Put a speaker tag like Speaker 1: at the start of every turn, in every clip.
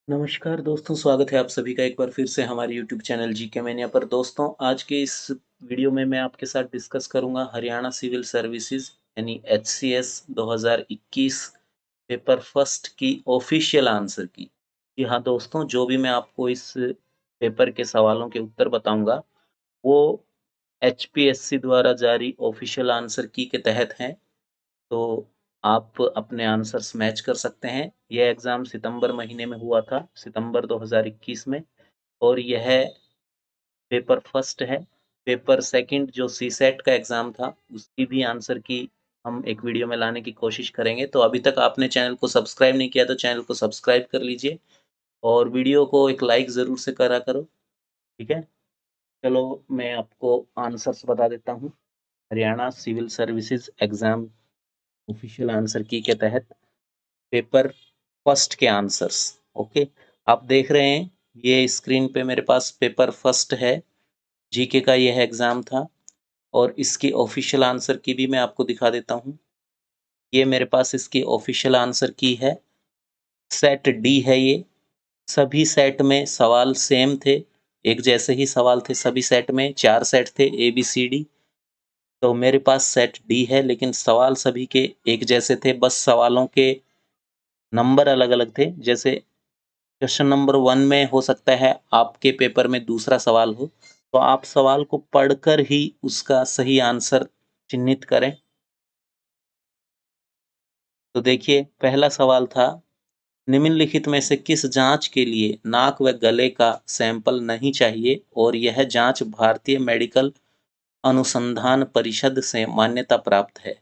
Speaker 1: नमस्कार दोस्तों, स्वागत है आप सभी का एक बार फिर से हमारे यूट्यूब चैनल जीके मैनिया पर। दोस्तों, आज के इस वीडियो में मैं आपके साथ डिस्कस करूंगा हरियाणा सिविल सर्विसेज यानी एचसीएस 2021 पेपर फर्स्ट की ऑफिशियल आंसर की। जी हाँ दोस्तों, जो भी मैं आपको इस पेपर के सवालों के उत्तर बताऊंगा वो एचपीएससी द्वारा जारी ऑफिशियल आंसर की के तहत हैं। तो आप अपने आंसर्स मैच कर सकते हैं। यह एग्ज़ाम सितंबर महीने में हुआ था, सितंबर 2021 में। और यह पेपर फर्स्ट है। पेपर सेकंड जो सीसेट का एग्ज़ाम था, उसकी भी आंसर की हम एक वीडियो में लाने की कोशिश करेंगे। तो अभी तक आपने चैनल को सब्सक्राइब नहीं किया तो चैनल को सब्सक्राइब कर लीजिए और वीडियो को एक लाइक ज़रूर से करा करो, ठीक है? चलो मैं आपको आंसर्स बता देता हूँ। Haryana civil services exam official answer key के तहत पेपर फर्स्ट के आंसर्स। ओके, आप देख रहे हैं ये स्क्रीन पे मेरे पास पेपर फर्स्ट है। जीके का यह एग्जाम था और इसकी ऑफिशियल आंसर की भी मैं आपको दिखा देता हूँ। ये मेरे पास इसकी ऑफिशियल आंसर की है। सेट डी है ये। सभी सेट में सवाल सेम थे, एक जैसे ही सवाल थे सभी सेट में। 4 सेट थे ए बी सी डी। तो मेरे पास सेट डी है, लेकिन सवाल सभी के एक जैसे थे, बस सवालों के नंबर अलग अलग थे। जैसे क्वेश्चन नंबर 1 में हो सकता है आपके पेपर में दूसरा सवाल हो, तो आप सवाल को पढ़कर ही उसका सही आंसर चिन्हित करें। तो देखिए, पहला सवाल था, निम्नलिखित में से किस जांच के लिए नाक व गले का सैंपल नहीं चाहिए और यह जांच भारतीय मेडिकल अनुसंधान परिषद से मान्यता प्राप्त है?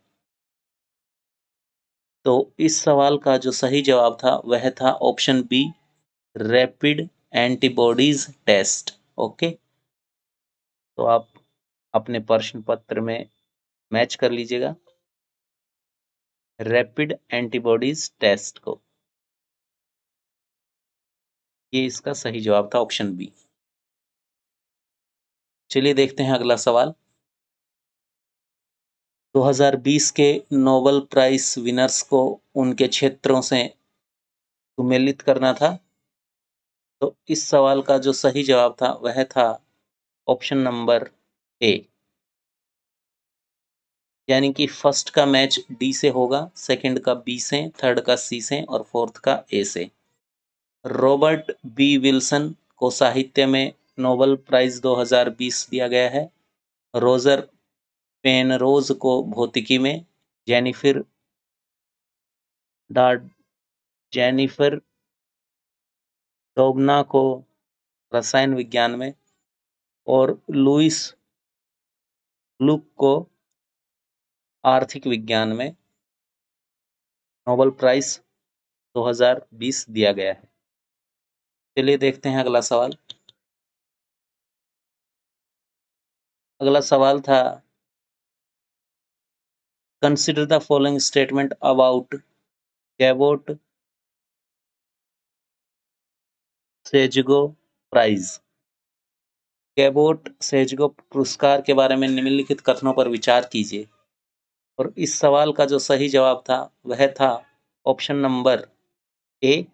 Speaker 1: तो इस सवाल का जो सही जवाब था वह था option B, rapid antibodies test. Okay, तो आप अपने प्रश्न पत्र में मैच कर लीजिएगा रैपिड एंटीबॉडीज टेस्ट को। ये इसका सही जवाब था, ऑप्शन बी। चलिए देखते हैं अगला सवाल। 2020 के नोबेल प्राइज विनर्स को उनके क्षेत्रों से सुमेलित करना था। तो इस सवाल का जो सही जवाब था वह था ऑप्शन नंबर ए, यानी कि फर्स्ट का मैच डी से होगा, सेकंड का बी से, थर्ड का सी से और फोर्थ का ए से। रॉबर्ट बी विल्सन को साहित्य में नोबेल प्राइज 2020 दिया गया है। रोजर पेनरोज को भौतिकी में, जेनिफर डा जेनिफर डोगना को रसायन विज्ञान में और लुइस लुक को आर्थिक विज्ञान में नोबेल प्राइज 2020 दिया गया है। चलिए देखते हैं अगला सवाल। अगला सवाल था, consider the following statement about Gabor Szego prize. Gabor Szego पुरस्कार के बारे में निम्नलिखित कथनों पर विचार कीजिए। और इस सवाल का जो सही जवाब था वह था ऑप्शन नंबर ए,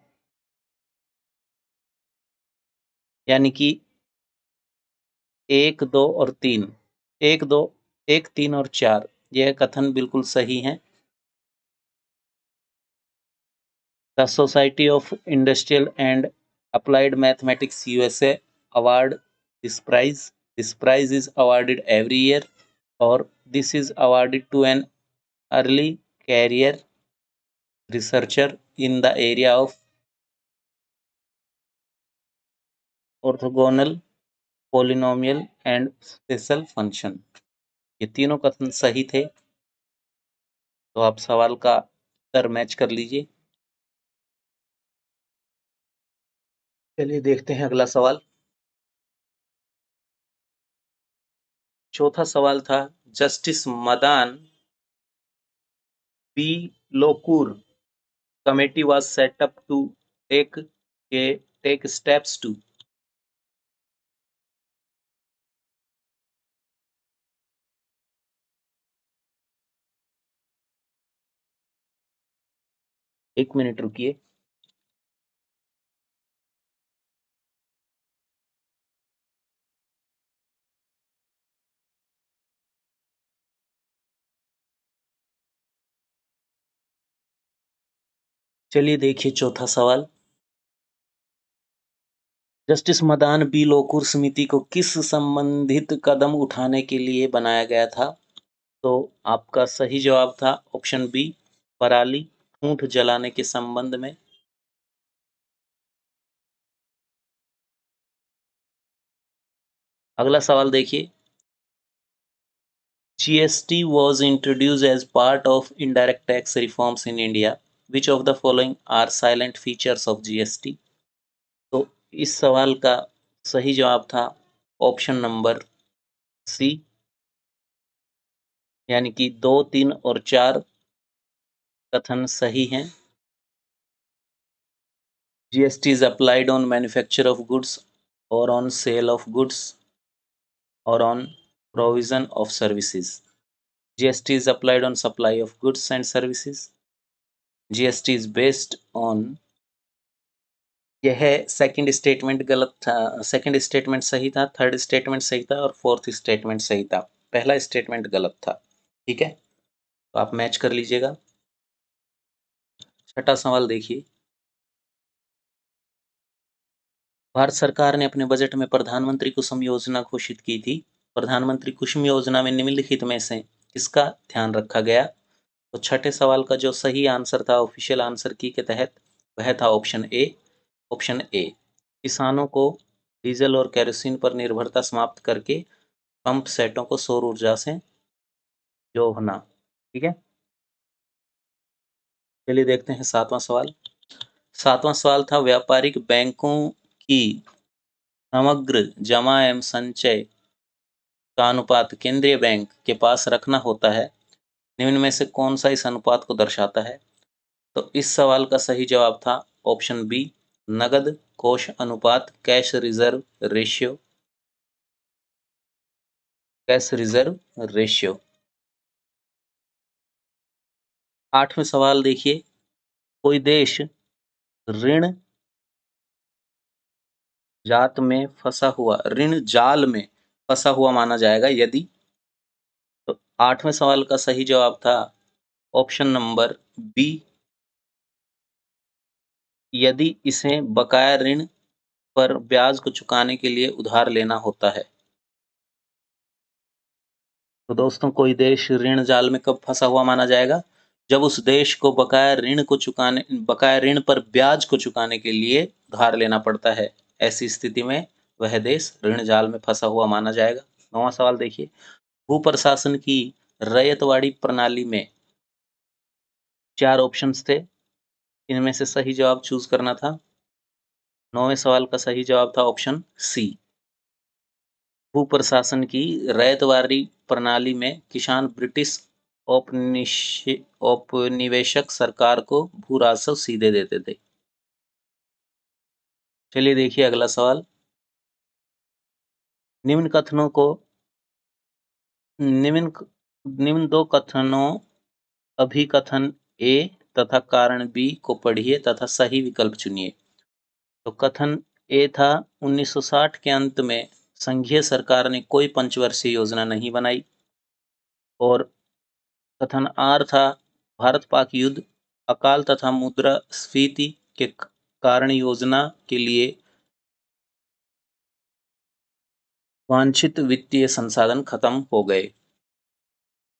Speaker 1: यानी कि 1, 2 और 3। 1, 2, 1, 3 और 4 यह कथन बिल्कुल सही है। The society of industrial and applied mathematics USA award this prize. This prize is awarded every year और this is awarded to an early career researcher in the area of orthogonal polynomial and special function। ये तीनों कथन सही थे। तो आप सवाल का उत्तर मैच कर लीजिए। चलिए देखते हैं अगला सवाल। चौथा सवाल था, justice Madan B Lokur committee was set up to take steps to। एक मिनट रुकिए। चलिए देखिए चौथा सवाल। जस्टिस मदान बी लोकुर समिति को किस संबंधित कदम उठाने के लिए बनाया गया था? तो आपका सही जवाब था ऑप्शन बी, पराली ठूंठ जलाने के संबंध में। अगला सवाल देखिए। GST was introduced as part of indirect tax reforms in India. Which of the following are silent features of GST? तो इस सवाल का सही जवाब था ऑप्शन नंबर सी, यानी कि 2, 3 और 4 कथन सही हैं। GST is applied on manufacture of goods or on sale of goods or on provision of services. GST is applied on supply of goods and services. GST is based on, यह second statement गलत था, second statement सही था, third statement सही था और fourth statement सही था। पहला स्टेटमेंट गलत था। ठीक है, तो आप मैच कर लीजिएगा। छठा सवाल देखिए। भारत सरकार ने अपने बजट में प्रधानमंत्री कुसुम योजना घोषित की थी। प्रधानमंत्री कुसुम योजना में निम्नलिखित में से किसका ध्यान रखा गया? तो छठे सवाल का जो सही आंसर था ऑफिशियल आंसर की के तहत, वह था ऑप्शन ए। ऑप्शन ए, किसानों को डीजल और केरोसिन पर निर्भरता समाप्त करके पंप सेटों को सौर ऊर्जा से जोड़ना। ठीक है, चलिए देखते हैं सातवां सवाल। सातवां सवाल था व्यापारिक बैंकों की समग्र जमा एवं संचय का अनुपात केंद्रीय बैंक के पास रखना होता है। निम्न में से कौन सा इस अनुपात को दर्शाता है? तो इस सवाल का सही जवाब था ऑप्शन बी, नगद कोष अनुपात, cash reserve ratio. Cash reserve ratio. आठवें सवाल देखिए। कोई देश ऋण ऋण जाल में फंसा हुआ माना जाएगा यदि। तो आठवें सवाल का सही जवाब था ऑप्शन नंबर बी, यदि इसे बकाया ऋण पर ब्याज को चुकाने के लिए उधार लेना होता है। तो दोस्तों, कोई देश ऋण जाल में कब फंसा हुआ माना जाएगा? जब उस देश को बकाया ऋण पर ब्याज को चुकाने के लिए उधार लेना पड़ता है। ऐसी स्थिति में वह देश ऋण जाल में फंसा हुआ माना जाएगा। नौवां सवाल देखिए। भू प्रशासन की रैयतवाड़ी प्रणाली में 4 ऑप्शंस थे, इनमें से सही जवाब चूज करना था। नौवें सवाल का सही जवाब था ऑप्शन सी। भू प्रशासन की रैयतवाड़ी प्रणाली में किसान ब्रिटिश औपनिवेशक सरकार को भू राजस्व सीधे देते थे। चलिए देखिए अगला सवाल। निम्न कथनों को निम्न निम्न दो कथनों अभिकथन ए तथा कारण बी को पढ़िए तथा सही विकल्प चुनिए। तो कथन ए था 1960 के अंत में संघीय सरकार ने कोई पंचवर्षीय योजना नहीं बनाई। और कथन आर था भारत पाक युद्ध, अकाल तथा मुद्रास्फीति के कारण योजना के लिए वांछित वित्तीय संसाधन खत्म हो गए।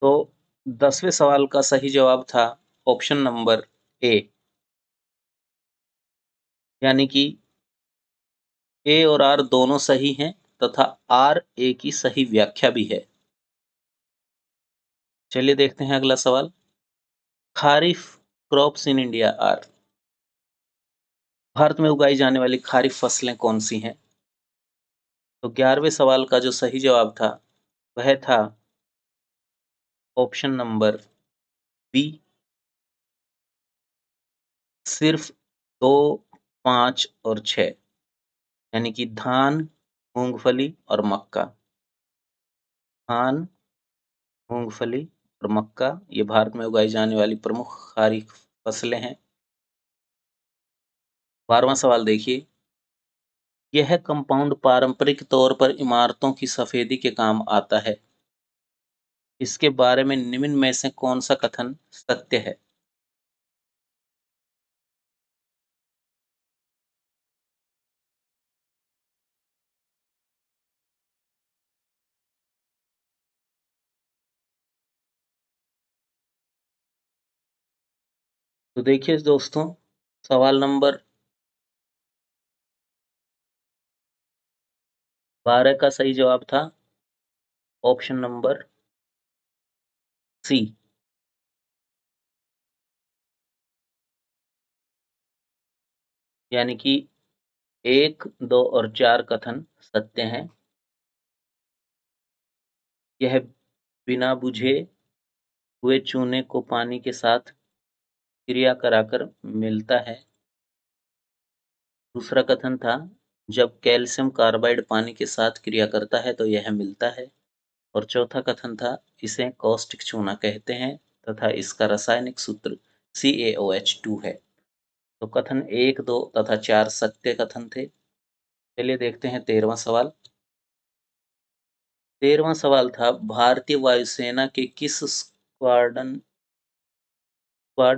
Speaker 1: तो 10वें सवाल का सही जवाब था ऑप्शन नंबर ए, यानी कि ए और आर दोनों सही हैं तथा आर ए की सही व्याख्या भी है। चलिए देखते हैं अगला सवाल। Kharif crops in India are, Bharat में उगाई जाने वाली खारिफ फसलें कौन सी हैं? तो 11वें सवाल का जो सही जवाब था वह था ऑप्शन नंबर बी, सिर्फ 2, 5 और 6, यानी कि धान, मूंगफली और मक्का। धान, मूंगफली और मक्का ये भारत में उगाई जाने वाली प्रमुख खरीफ फसलें हैं। 12वां सवाल देखिए। यह कंपाउंड पारंपरिक तौर पर इमारतों की सफेदी के काम आता है। इसके बारे में निम्न में से कौन सा कथन सत्य है? तो देखिए दोस्तों, सवाल नंबर 12 का सही जवाब था ऑप्शन नंबर सी, यानी कि 1, 2 और 4 कथन सत्य हैं। यह बिना बुझे हुए चूने को पानी के साथ क्रिया कराकर मिलता है। दूसरा कथन था, जब कैल्शियम कार्बाइड पानी के साथ क्रिया करता है तो यह मिलता है। और चौथा कथन था, इसे कॉस्टिक चूना कहते हैं तथा इसका रासायनिक सूत्र CaOH2 है। तो कथन 1, 2 तथा 4 सत्य कथन थे। चलिए देखते हैं 13वां सवाल। 13वां सवाल था, भारतीय वायुसेना के किस स्क्वाड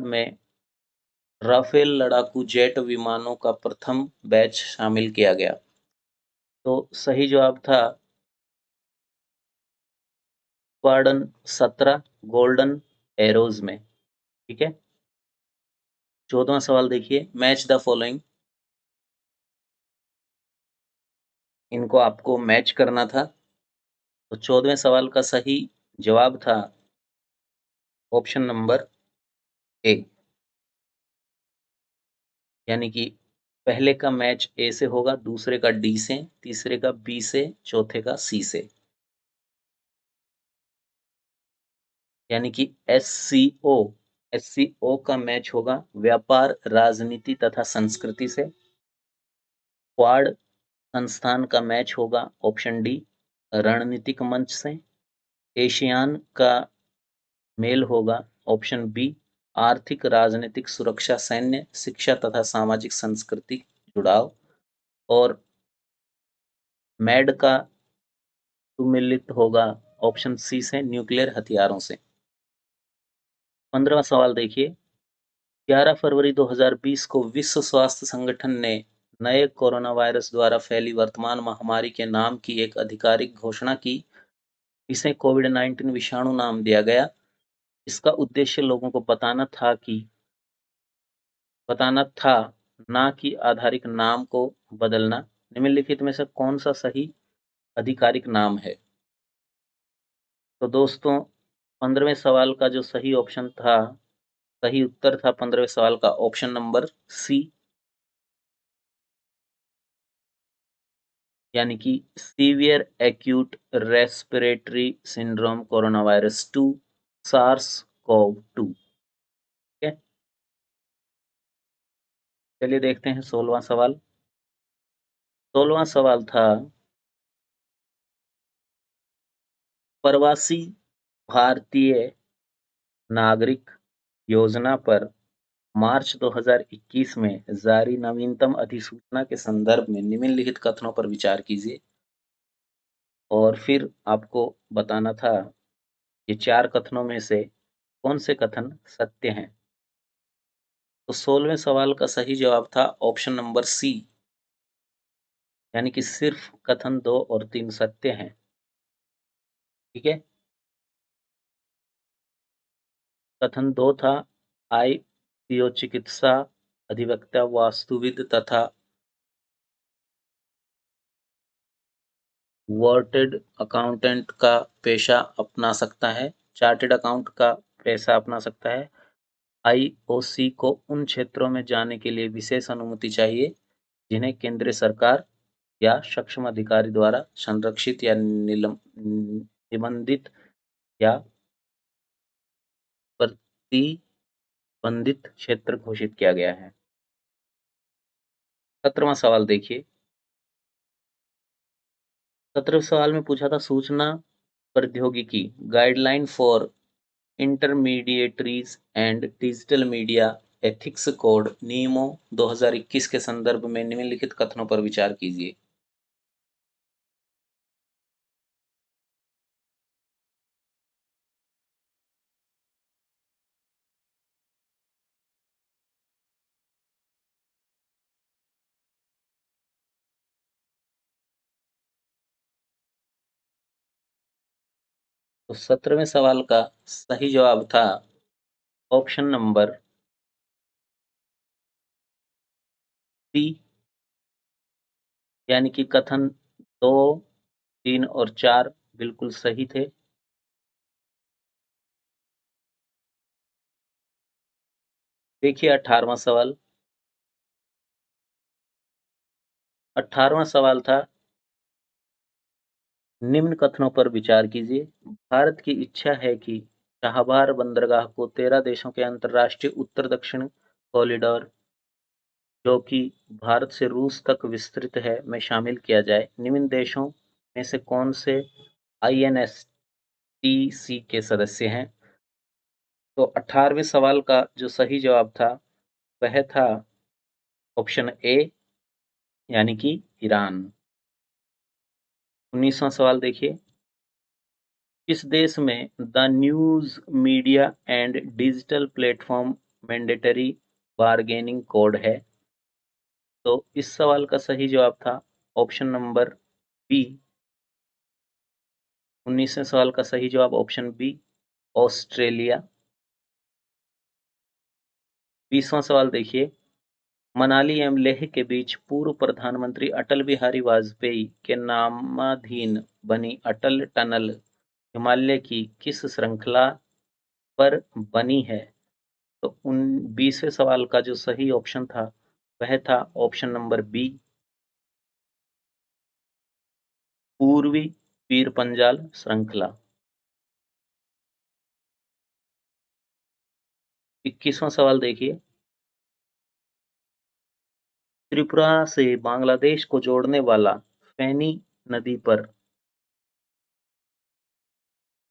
Speaker 1: में राफेल लड़ाकू जेट विमानों का प्रथम बैच शामिल किया गया? तो सही जवाब था स्क्वाड्रन 17 गोल्डन एरोज में। ठीक है। 14वां सवाल देखिए, मैच द फॉलोइंग। इनको आपको मैच करना था। तो 14वें सवाल का सही जवाब था ऑप्शन नंबर ए, यानी कि पहले का मैच ए से होगा, दूसरे का डी से, तीसरे का बी से, चौथे का सी से, यानी कि एस सी ओ का मैच होगा व्यापार, राजनीति तथा संस्कृति से। क्वाड संस्थान का मैच होगा ऑप्शन डी रणनीतिक मंच से। एशियान का मेल होगा ऑप्शन बी आर्थिक, राजनीतिक, सुरक्षा, सैन्य, शिक्षा तथा सामाजिक सांस्कृतिक जुड़ाव। और मैड का सुमिलित होगा ऑप्शन सी से न्यूक्लियर हथियारों से। 15वां सवाल देखिए, 11 फरवरी 2020 को विश्व स्वास्थ्य संगठन ने नए कोरोना वायरस द्वारा फैली वर्तमान महामारी के नाम की एक आधिकारिक घोषणा की। इसे कोविड-19 विषाणु नाम दिया गया। इसका उद्देश्य लोगों को बताना था, ना कि आधारिक नाम को बदलना। निम्नलिखित में से कौन सा सही आधिकारिक नाम है? तो दोस्तों, 15वें सवाल का जो सही ऑप्शन था, सही उत्तर था 15वें सवाल का ऑप्शन नंबर सी, यानी कि severe acute respiratory syndrome corona virus 2 SARS CoV 2। ठीक है। चलिए देखते हैं 16वां सवाल। 16वां सवाल था, प्रवासी भारतीय नागरिक योजना पर मार्च 2021 में जारी नवीनतम अधिसूचना के संदर्भ में निम्नलिखित कथनों पर विचार कीजिए। और फिर आपको बताना था ये 4 कथनों में से कौन से कथन सत्य हैं। तो 16वें सवाल का सही जवाब था ऑप्शन नंबर सी, यानी कि सिर्फ कथन 2 और 3 सत्य हैं। ठीक है। कथन 2 था, आईपीओ चिकित्सा अधिवक्ता, वास्तुविद तथा चार्टर्ड अकाउंटेंट का पेशा अपना सकता है, चार्टर्ड अकाउंट का पेशा अपना सकता है। आईओसी को उन क्षेत्रों में जाने के लिए विशेष अनुमति चाहिए जिन्हें केंद्र सरकार या सक्षम अधिकारी द्वारा संरक्षित या निबंधित या प्रतिबंधित क्षेत्र घोषित किया गया है। 17वां सवाल देखिए। 17वें सवाल में पूछा था, सूचना प्रौद्योगिकी guideline for intermediaries and digital media ethics code नियमों 2021 के संदर्भ में निम्नलिखित कथनों पर विचार कीजिए। तो 17वें सवाल का सही जवाब था ऑप्शन नंबर सी, यानी कि कथन 2, 3 और 4 बिल्कुल सही थे। देखिए 18वां सवाल। 18वां सवाल था, निम्न कथनों पर विचार कीजिए। भारत की इच्छा है कि चाबहार बंदरगाह को 13 देशों के अंतर्राष्ट्रीय उत्तर-दक्षिण कॉरिडोर, जो कि भारत से रूस तक विस्तृत है, में शामिल किया जाए। निम्न देशों में से कौन से आईएनएसटीसी के सदस्य हैं? तो 18वें सवाल का जो सही जवाब था, वह था ऑप्शन ए, यानी कि ईरान। 19वां सवाल देखिए, किस देश में the news media and digital platform mandatory bargaining code है? तो इस सवाल का सही जवाब था ऑप्शन नंबर बी। 19वें सवाल का सही जवाब ऑप्शन बी, ऑस्ट्रेलिया। 20वां सवाल देखिए, मनाली एवं लेह के बीच पूर्व प्रधानमंत्री अटल बिहारी वाजपेयी के नामाधीन बनी अटल टनल हिमालय की किस श्रृंखला पर बनी है? तो उन 20वें सवाल का जो सही ऑप्शन था, वह था ऑप्शन नंबर बी, पूर्वी पीर पंजाल श्रृंखला। 21वां सवाल देखिए, त्रिपुरा से बांग्लादेश को जोड़ने वाला फैनी नदी पर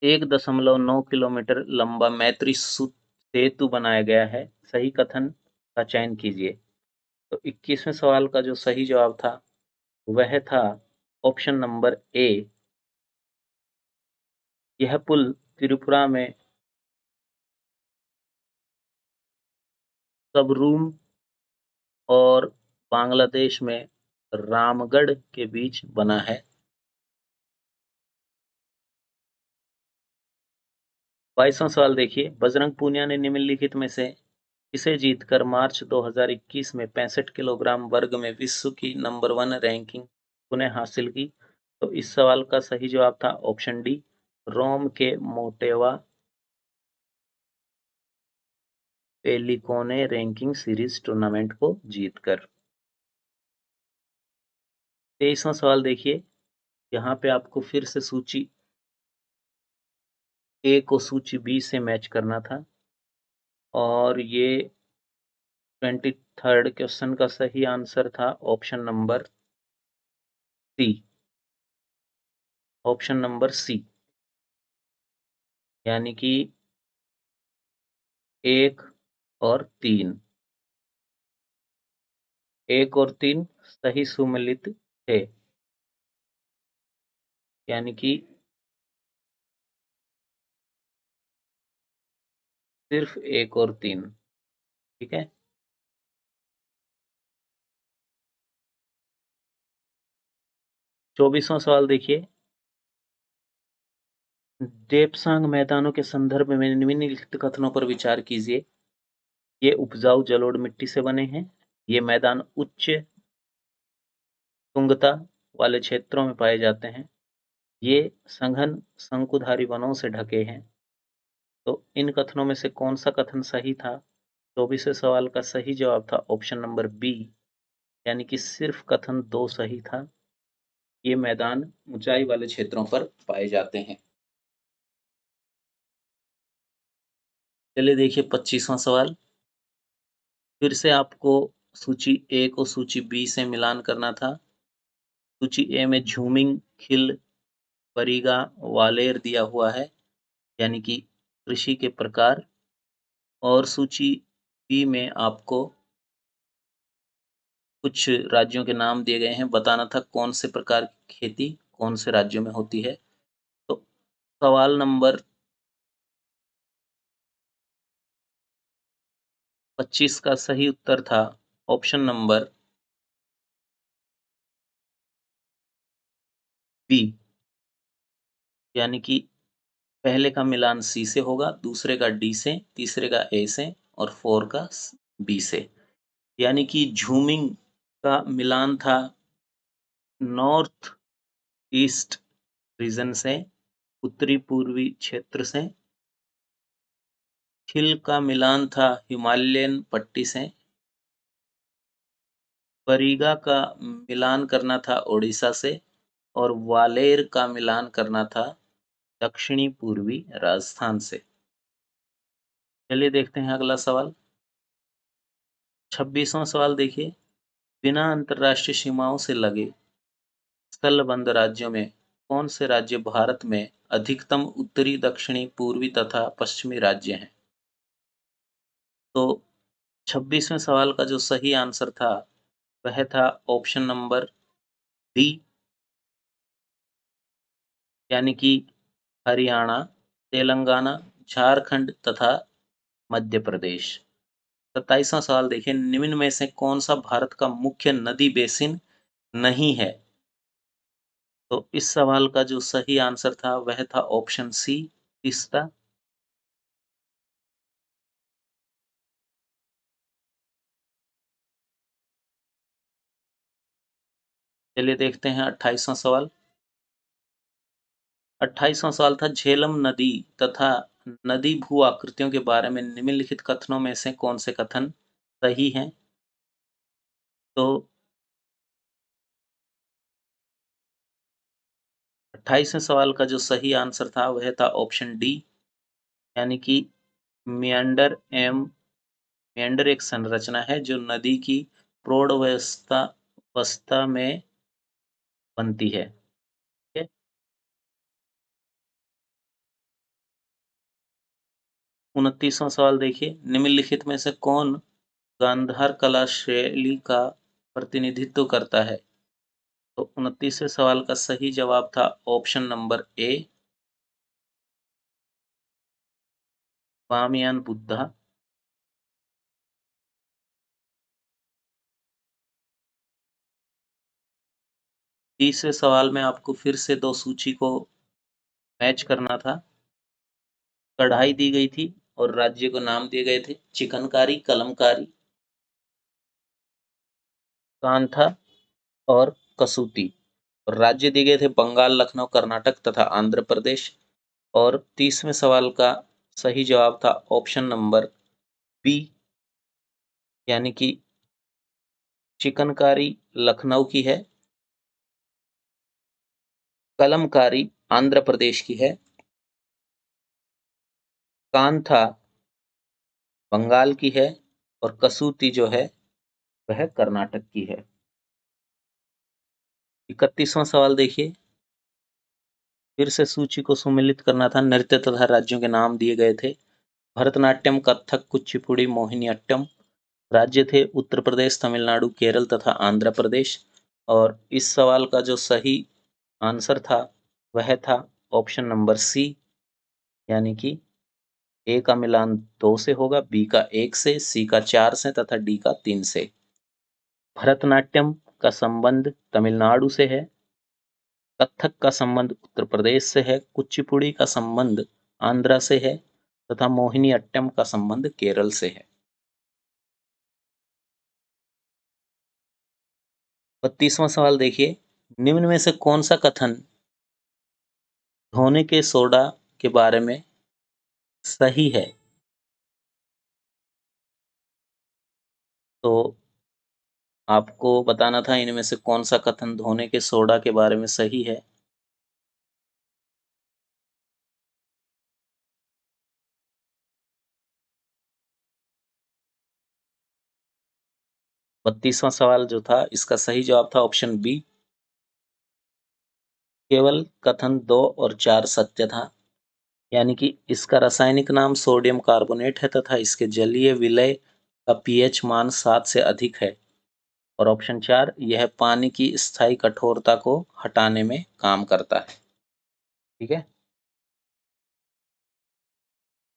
Speaker 1: 1.9 किलोमीटर लंबा मैत्री सेतु बनाया गया है। सही कथन का चयन कीजिए। तो 21वें सवाल का जो सही जवाब था, वह था ऑप्शन नंबर ए। यह पुल त्रिपुरा में सबरूम और बांग्लादेश में रामगढ़ के बीच बना है। 22वां सवाल देखिए, बजरंग पूनिया ने निम्नलिखित में से किसे जीतकर मार्च 2021 में 65 किलोग्राम वर्ग में विश्व की नंबर 1 रैंकिंग पुनः हासिल की? तो इस सवाल का सही जवाब था ऑप्शन डी, रोम के मोटेवा पेलिकोने रैंकिंग सीरीज टूर्नामेंट को जीतकर। 23वां सवाल देखिए, यहाँ पे आपको फिर से सूची ए को सूची बी से मैच करना था और ये 23rd क्वेश्चन का सही आंसर था option number C. Option number C, यानी कि 1 और 3। 1 और 3 सही सुमेलित थे, यानी कि सिर्फ 1 और 3। ठीक है। 24वां सवाल देखिए, देपसांग मैदानों के संदर्भ में निम्नलिखित कथनों पर विचार कीजिए। ये उपजाऊ जलोढ़ मिट्टी से बने हैं। ये मैदान उच्च तुंगता वाले क्षेत्रों में पाए जाते हैं। ये सघन शंकुधारी वनों से ढके हैं। तो इन कथनों में से कौन सा कथन सही था? 24वें सवाल का सही जवाब था ऑप्शन नंबर बी, यानी कि सिर्फ कथन 2 सही था। ये मैदान ऊंचाई वाले क्षेत्रों पर पाए जाते हैं। चलिए देखिए 25वां सवाल। फिर से आपको सूची ए को सूची बी से मिलान करना था। सूची ए में झूमिंग, खिल, परिगा, वालेर दिया हुआ है, यानी कि कृषि के प्रकार। और सूची बी में आपको कुछ राज्यों के नाम दिए गए हैं, बताना था कौन से प्रकार की खेती कौन से राज्यों में होती है। तो सवाल नंबर 25 का सही उत्तर था ऑप्शन नंबर बी, यानी कि पहले का मिलान सी से होगा, दूसरे का डी से, तीसरे का ए से और 4 का बी से, यानी कि झूमिंग का मिलान था नॉर्थ ईस्ट रीजन से, उत्तरी पूर्वी क्षेत्र से। खिल का मिलान था हिमालयन पट्टी से। परिगा का मिलान करना था ओडिशा से, और ग्वालेर का मिलान करना था दक्षिणी पूर्वी राजस्थान से। चलिए देखते हैं अगला सवाल। 26वां सवाल देखिए, बिना अंतर्राष्ट्रीय सीमाओं से लगे स्थलबंध राज्यों में कौन से राज्य भारत में अधिकतम उत्तरी, दक्षिणी, पूर्वी तथा पश्चिमी राज्य हैं? तो 26वें सवाल का जो सही आंसर था वह था ऑप्शन नंबर डी, यानी कि हरियाणा, तेलंगाना, झारखंड तथा मध्य प्रदेश। 27वां सवाल देखिए, निम्न में से कौन सा भारत का मुख्य नदी बेसिन नहीं है? तो इस सवाल का जो सही आंसर था वह था ऑप्शन सी, तीस्ता। चलिए देखते हैं 28वां सवाल। 28वां सवाल था, झेलम नदी तथा नदी भू आकृतियों के बारे में निम्नलिखित कथनों में से कौन से कथन सही हैं? तो 28वें सवाल का जो सही आंसर था वह था ऑप्शन डी, यानी कि मियंडर मेंढर एक संरचना है जो नदी की प्रौढ़वस्था अवस्था में बनती है। ठीक है? 29वां सवाल देखिए, निम्नलिखित में से कौन गांधार कला शैली का प्रतिनिधित्व करता है? तो 29वें सवाल का सही जवाब था option number A, Bamiyan Buddha. 30वें सवाल में आपको फिर से दो सूची को मैच करना था। कढ़ाई दी गई थी और राज्य को नाम दिए गए थे, चिकनकारी, कलमकारी, कांथा और कसूती। और राज्य दिए गए थे बंगाल, लखनऊ, कर्नाटक तथा आंध्र प्रदेश। और 30वें सवाल का सही जवाब था ऑप्शन नंबर बी, यानी कि चिकनकारी लखनऊ की है, कलमकारी आंध्र प्रदेश की है, कांथा बंगाल की है, और कसूती जो है वह कर्नाटक की है। 31वां सवाल देखिए, फिर से सूची को सुमेलित करना था। नृत्य तथा राज्यों के नाम दिए गए थे, भरतनाट्यम, कथक, कुचिपुड़ी, मोहिनीअट्टम। राज्य थे उत्तर प्रदेश, तमिलनाडु, केरल तथा आंध्र प्रदेश। और इस सवाल का जो सही आंसर था वह था ऑप्शन नंबर सी, यानी कि ए का मिलान 2 से होगा, बी का 1 से, सी का 4 से तथा डी का 3 से। भरतनाट्यम का संबंध तमिलनाडु से है, कथक का संबंध उत्तर प्रदेश से है, कुचिपुड़ी का संबंध आंध्रा से है तथा मोहिनीअट्टम का संबंध केरल से है। 32वां सवाल देखिए, निम्न में से कौन सा कथन धोने के सोडा के बारे में सही है? तो आपको बताना था इनमें से कौन सा कथन धोने के सोडा के बारे में सही है। 32वां सवाल जो था इसका सही जवाब था ऑप्शन बी, केवल कथन 2 और 4 सत्य था। यानी कि इसका रासायनिक नाम सोडियम कार्बोनेट है तथा इसके जलीय विलय का पीएच मान 7 से अधिक है। और ऑप्शन 4, यह पानी की स्थायी कठोरता को हटाने में काम करता है। ठीक है।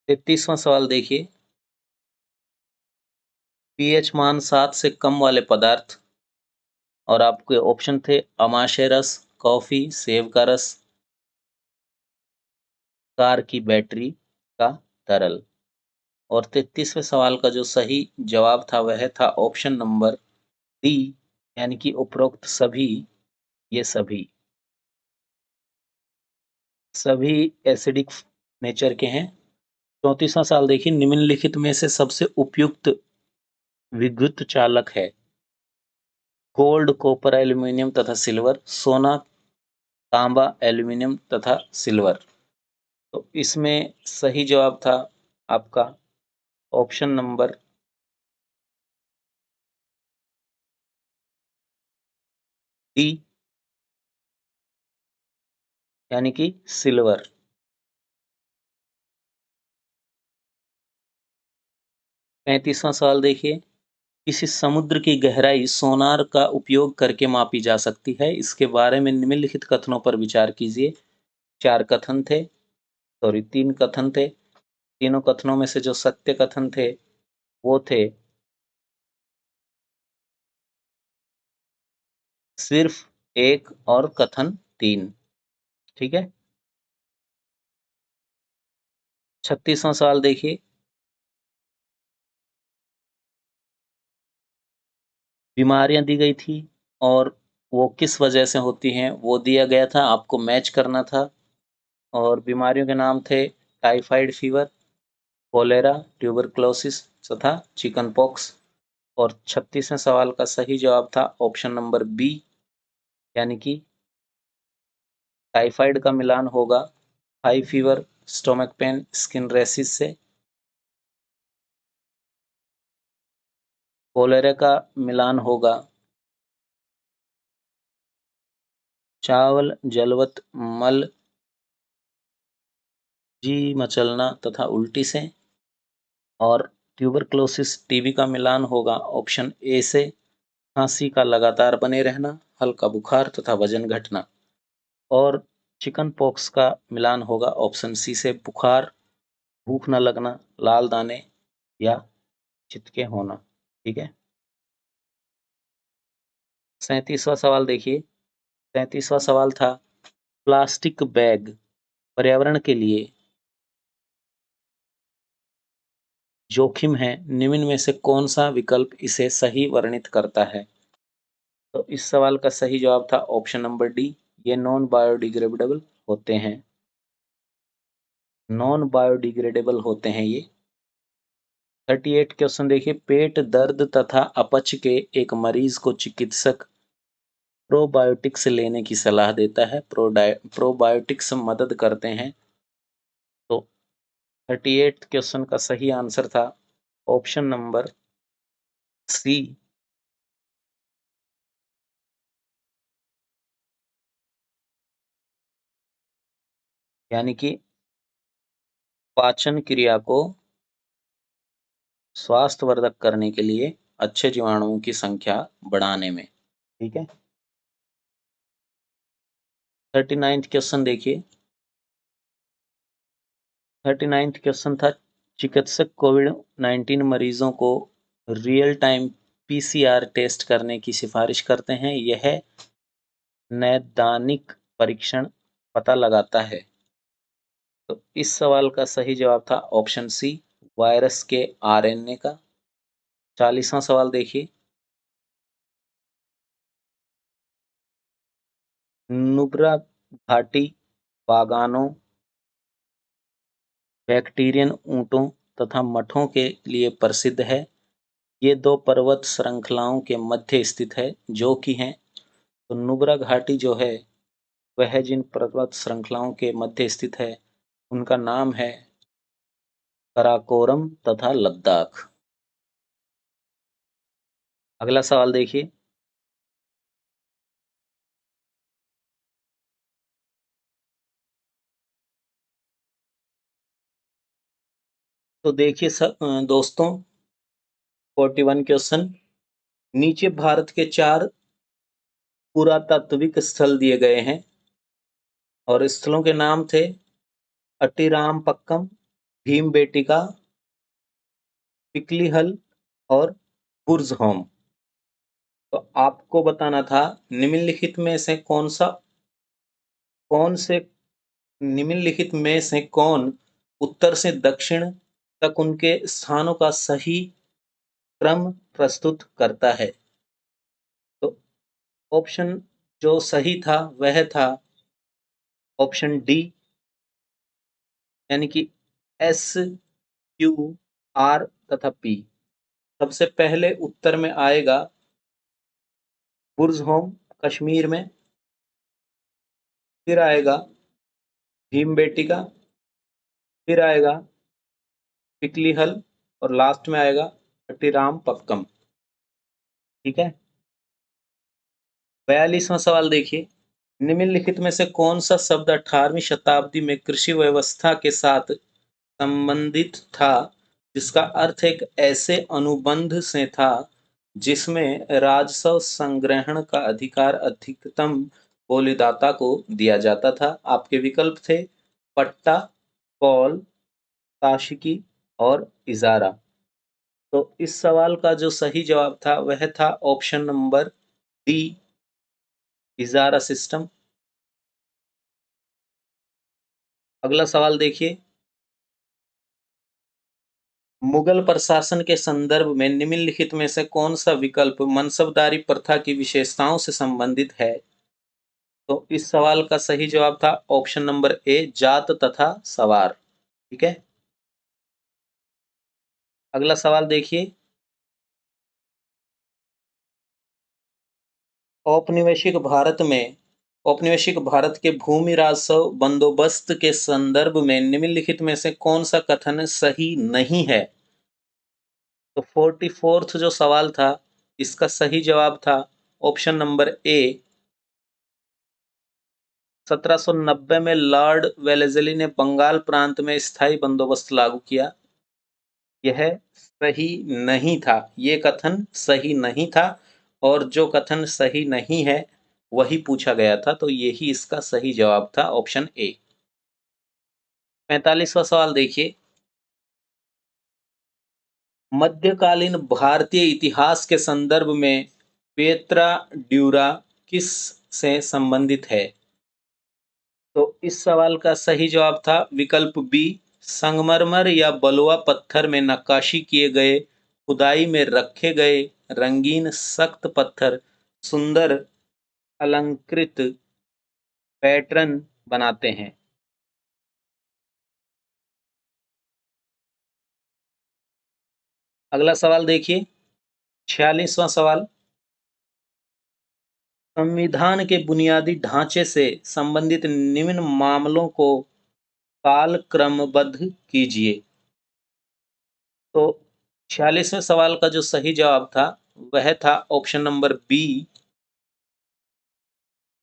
Speaker 1: 33वां सवाल देखिए, पीएच मान 7 से कम वाले पदार्थ, और आपके ऑप्शन थे अमाशय रस, कॉफी, सेब का रस, कार की बैटरी का तरल। और 33वें सवाल का जो सही जवाब था वह था ऑप्शन नंबर डी, यानी कि उपरोक्त सभी, ये सभी एसिडिक नेचर के हैं। 34वां सवाल देखिए, निम्नलिखित में से सबसे उपयुक्त विद्युत चालक है? गोल्ड, कॉपर, एल्यूमीनियम तथा सिल्वर, सोना, तांबा, एल्यूमीनियम तथा सिल्वर। तो इसमें सही जवाब था आपका ऑप्शन नंबर डी, यानी कि सिल्वर। 35वां सवाल देखिए, किसी समुद्र की गहराई सोनार का उपयोग करके मापी जा सकती है, इसके बारे में निम्नलिखित कथनों पर विचार कीजिए। 4 कथन थे, सॉरी 3 कथन थे। तीनों कथनों में से जो सत्य कथन थे वो थे सिर्फ 1 और कथन 3। ठीक है। 36वां सवाल देखिए, बीमारियां दी गई थी और वो किस वजह से होती हैं वो दिया गया था, आपको मैच करना था। और बीमारियों के नाम थे टाइफाइड फीवर, कोलेरा, ट्यूबरक्लोसिस तथा चिकन पॉक्स। और 36वें सवाल का सही जवाब था ऑप्शन नंबर बी, यानी कि टाइफाइड का मिलान होगा high fever, stomach pain, skin rashes से। कोलेरा का मिलान होगा चावल, जलवत, मल, जी मचलना तथा उल्टी से। और ट्यूबरक्लोसिस टीबी का मिलान होगा ऑप्शन ए से खांसी का लगातार बने रहना, हल्का बुखार तथा वजन घटना। और चिकन पॉक्स का मिलान होगा ऑप्शन सी से बुखार, भूख न लगना, लाल दाने या चितके होना। ठीक है। 37वां सवाल देखिए, 37वां सवाल था, प्लास्टिक बैग पर्यावरण के लिए जोखिम है, निम्न में से कौन सा विकल्प इसे सही वर्णित करता है? तो इस सवाल का सही जवाब था ऑप्शन नंबर डी, ये नॉन बायोडिग्रेडेबल होते हैं। नॉन बायोडिग्रेडेबल होते हैं ये। 38 क्वेश्चन देखिए, पेट दर्द तथा अपच के एक मरीज को चिकित्सक प्रोबायोटिक्स लेने की सलाह देता है। प्रोबायोटिक्स मदद करते हैं। तो 38 क्वेश्चन का सही आंसर था ऑप्शन नंबर सी, यानी कि पाचन क्रिया को स्वास्थ्यवर्धक करने के लिए, अच्छे जीवाणुओं की संख्या बढ़ाने में। ठीक है। 39th क्वेश्चन देखिए, 39th क्वेश्चन था, चिकित्सक कोविड-19 मरीजों को रियल टाइम पीसीआर टेस्ट करने की सिफारिश करते हैं। यह नैदानिक परीक्षण पता लगाता है। तो इस सवाल का सही जवाब था ऑप्शन सी, वायरस के आरएनए का। 40वां सवाल देखिए, नुब्रा घाटी बागानों, बैक्टीरियन ऊंटों तथा मठों के लिए प्रसिद्ध है। ये दो पर्वत श्रृंखलाओं के मध्य स्थित है, जो कि हैं, तो नुब्रा घाटी जो है वह जिन पर्वत श्रृंखलाओं के मध्य स्थित है उनका नाम है कराकोरम तथा लद्दाख। अगला सवाल देखिए, तो देखिए दोस्तों, 41 क्वेश्चन, नीचे भारत के 4 पुरातात्विक स्थल दिए गए हैं और स्थलों के नाम थे अट्टीरामपक्कम, भीमबेटिका, पिकलीहल और बुर्ज होम। तो आपको बताना था निम्नलिखित में से कौन से निम्नलिखित में से कौन उत्तर से दक्षिण तक उनके स्थानों का सही क्रम प्रस्तुत करता है। तो ऑप्शन जो सही था वह था ऑप्शन डी, यानी कि एस, क्यू, आर तथा पी। सबसे पहले उत्तर में आएगा बुर्ज होम, कश्मीर में। फिर आएगा भीमबेटिका। फिर आएगा पिकली हल। और लास्ट में आएगा पट्टीराम पक्कम। ठीक है। 42वां सवाल देखिए, निम्नलिखित में से कौन सा शब्द 18वीं शताब्दी में कृषि व्यवस्था के साथ संबंधित था, जिसका अर्थ एक ऐसे अनुबंध से था जिसमें राजस्व संग्रहण का अधिकार अधिकतम बोलीदाता को दिया जाता था। आपके विकल्प थे पट्टा, कौल, ताशिकी और इजारा। तो इस सवाल का जो सही जवाब था वह था ऑप्शन नंबर डी, इजारा सिस्टम। अगला सवाल देखिए, मुगल प्रशासन के संदर्भ में निम्नलिखित में से कौन सा विकल्प मनसबदारी प्रथा की विशेषताओं से संबंधित है? तो इस सवाल का सही जवाब था ऑप्शन नंबर ए, जात तथा सवार। ठीक है। अगला सवाल देखिए, औपनिवेशिक भारत में औपनिवेशिक भारत के भूमि राजस्व बंदोबस्त के संदर्भ में निम्नलिखित में से कौन सा कथन सही नहीं है? तो 44th जो सवाल था, इसका सही जवाब था ऑप्शन नंबर ए, 1790 में लॉर्ड वेलेज़ली ने बंगाल प्रांत में स्थायी बंदोबस्त लागू किया। यह सही नहीं था, ये कथन सही नहीं था। और जो कथन सही नहीं है वही पूछा गया था, तो यही इसका सही जवाब था ऑप्शन ए। 45वां सवाल देखिए, मध्यकालीन भारतीय इतिहास के संदर्भ में पेत्रा ड्यूरा किस से संबंधित है? तो इस सवाल का सही जवाब था विकल्प बी, संगमरमर या बलुआ पत्थर में नक्काशी किए गए, खुदाई में रखे गए रंगीन सख्त पत्थर सुंदर अलंकृत पैटर्न बनाते हैं। अगला सवाल देखिए, 46वां सवाल, संविधान के बुनियादी ढांचे से संबंधित निम्न मामलों को काल क्रमबद्ध कीजिए। तो 46वें सवाल का जो सही जवाब था वह था ऑप्शन नंबर बी,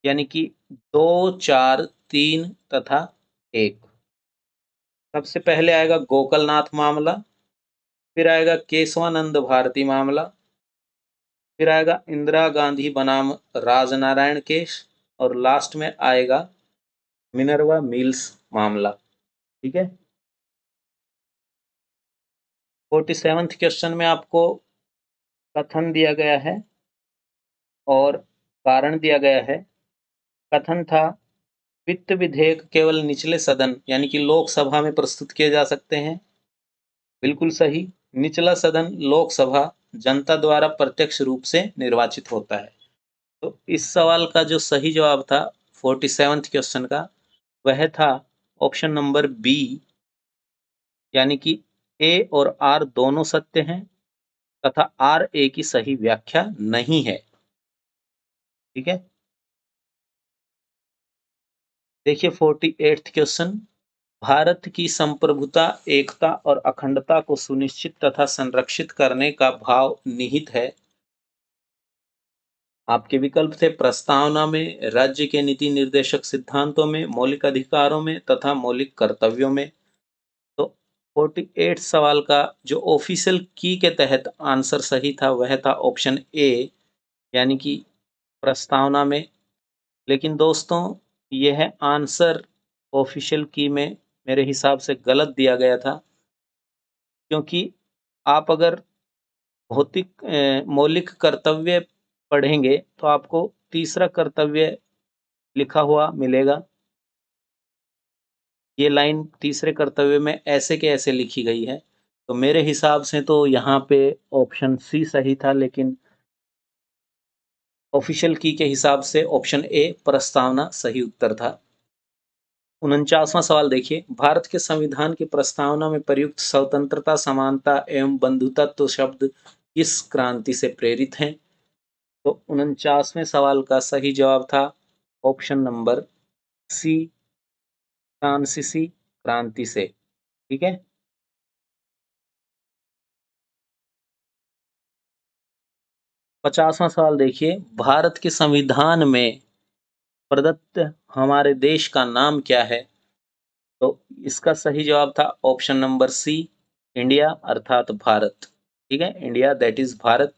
Speaker 1: यानी कि 2, 4, 3 तथा 1। सबसे पहले आएगा गोकलनाथ मामला। फिर आएगा केशवानंद भारती मामला। फिर आएगा इंदिरा गांधी बनाम राजनारायण केस। और लास्ट में आएगा मिनर्वा मिल्स मामला। ठीक है। 47th क्वेश्चन में आपको कथन दिया गया है और कारण दिया गया है। कथन था, वित्त विधेयक केवल निचले सदन यानी कि लोकसभा में प्रस्तुत किए जा सकते हैं। बिल्कुल सही। निचला सदन लोकसभा जनता द्वारा प्रत्यक्ष रूप से निर्वाचित होता है। तो इस सवाल का जो सही जवाब था 47th क्वेश्चन का वह था ऑप्शन नंबर बी, यानी कि ए और आर दोनों सत्य हैं तथा आर ए की सही व्याख्या नहीं है। ठीक है। देखिए 48th क्वेश्चन, भारत की संप्रभुता, एकता और अखंडता को सुनिश्चित तथा संरक्षित करने का भाव निहित है। आपके विकल्प थे प्रस्तावना में, राज्य के नीति निर्देशक सिद्धांतों में, मौलिक अधिकारों में तथा मौलिक कर्तव्यों में। तो 48 सवाल का जो ऑफिशियल की के तहत आंसर सही था वह था ऑप्शन ए, यानी कि प्रस्तावना में। लेकिन दोस्तों, यह आंसर ऑफिशियल की में मेरे हिसाब से गलत दिया गया था, क्योंकि आप अगर भौतिक मौलिक कर्तव्य पढ़ेंगे तो आपको तीसरा कर्तव्य लिखा हुआ मिलेगा। ये लाइन तीसरे कर्तव्य में ऐसे के ऐसे लिखी गई है। तो मेरे हिसाब से तो यहाँ पे ऑप्शन सी सही था, लेकिन ऑफिशियल की के हिसाब से ऑप्शन ए प्रस्तावना सही उत्तर था। 49वां सवाल देखिए, भारत के संविधान की प्रस्तावना में प्रयुक्त स्वतंत्रता, समानता एवं बंधुत्व शब्द किस क्रांति से प्रेरित हैं? तो 49वें सवाल का सही जवाब था ऑप्शन नंबर सी, फ्रांसीसी क्रांति से। ठीक है। 50वां सवाल देखिए, भारत के संविधान में प्रदत्त हमारे देश का नाम क्या है? तो इसका सही जवाब था ऑप्शन नंबर सी, इंडिया अर्थात भारत। ठीक है, इंडिया दैट इज भारत।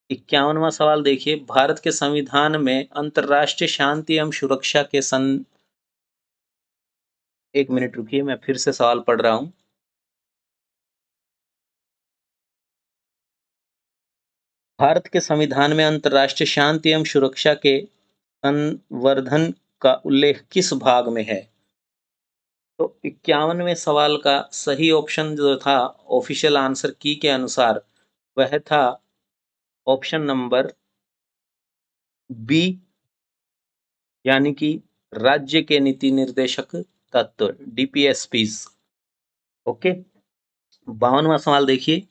Speaker 1: 51वां सवाल देखिए, भारत के संविधान में अंतर्राष्ट्रीय शांति एवं सुरक्षा के एक मिनट रुकिए, मैं फिर से सवाल पढ़ रहा हूं। भारत के संविधान में अंतर्राष्ट्रीय शांति एवं सुरक्षा के संवर्धन का उल्लेख किस भाग में है? तो 51वें सवाल का सही ऑप्शन जो था ऑफिशियल आंसर की के अनुसार वह था ऑप्शन नंबर बी, यानी कि राज्य के नीति निर्देशक तत्व, डीपीएसपीज। ओके। 52वां सवाल देखिए,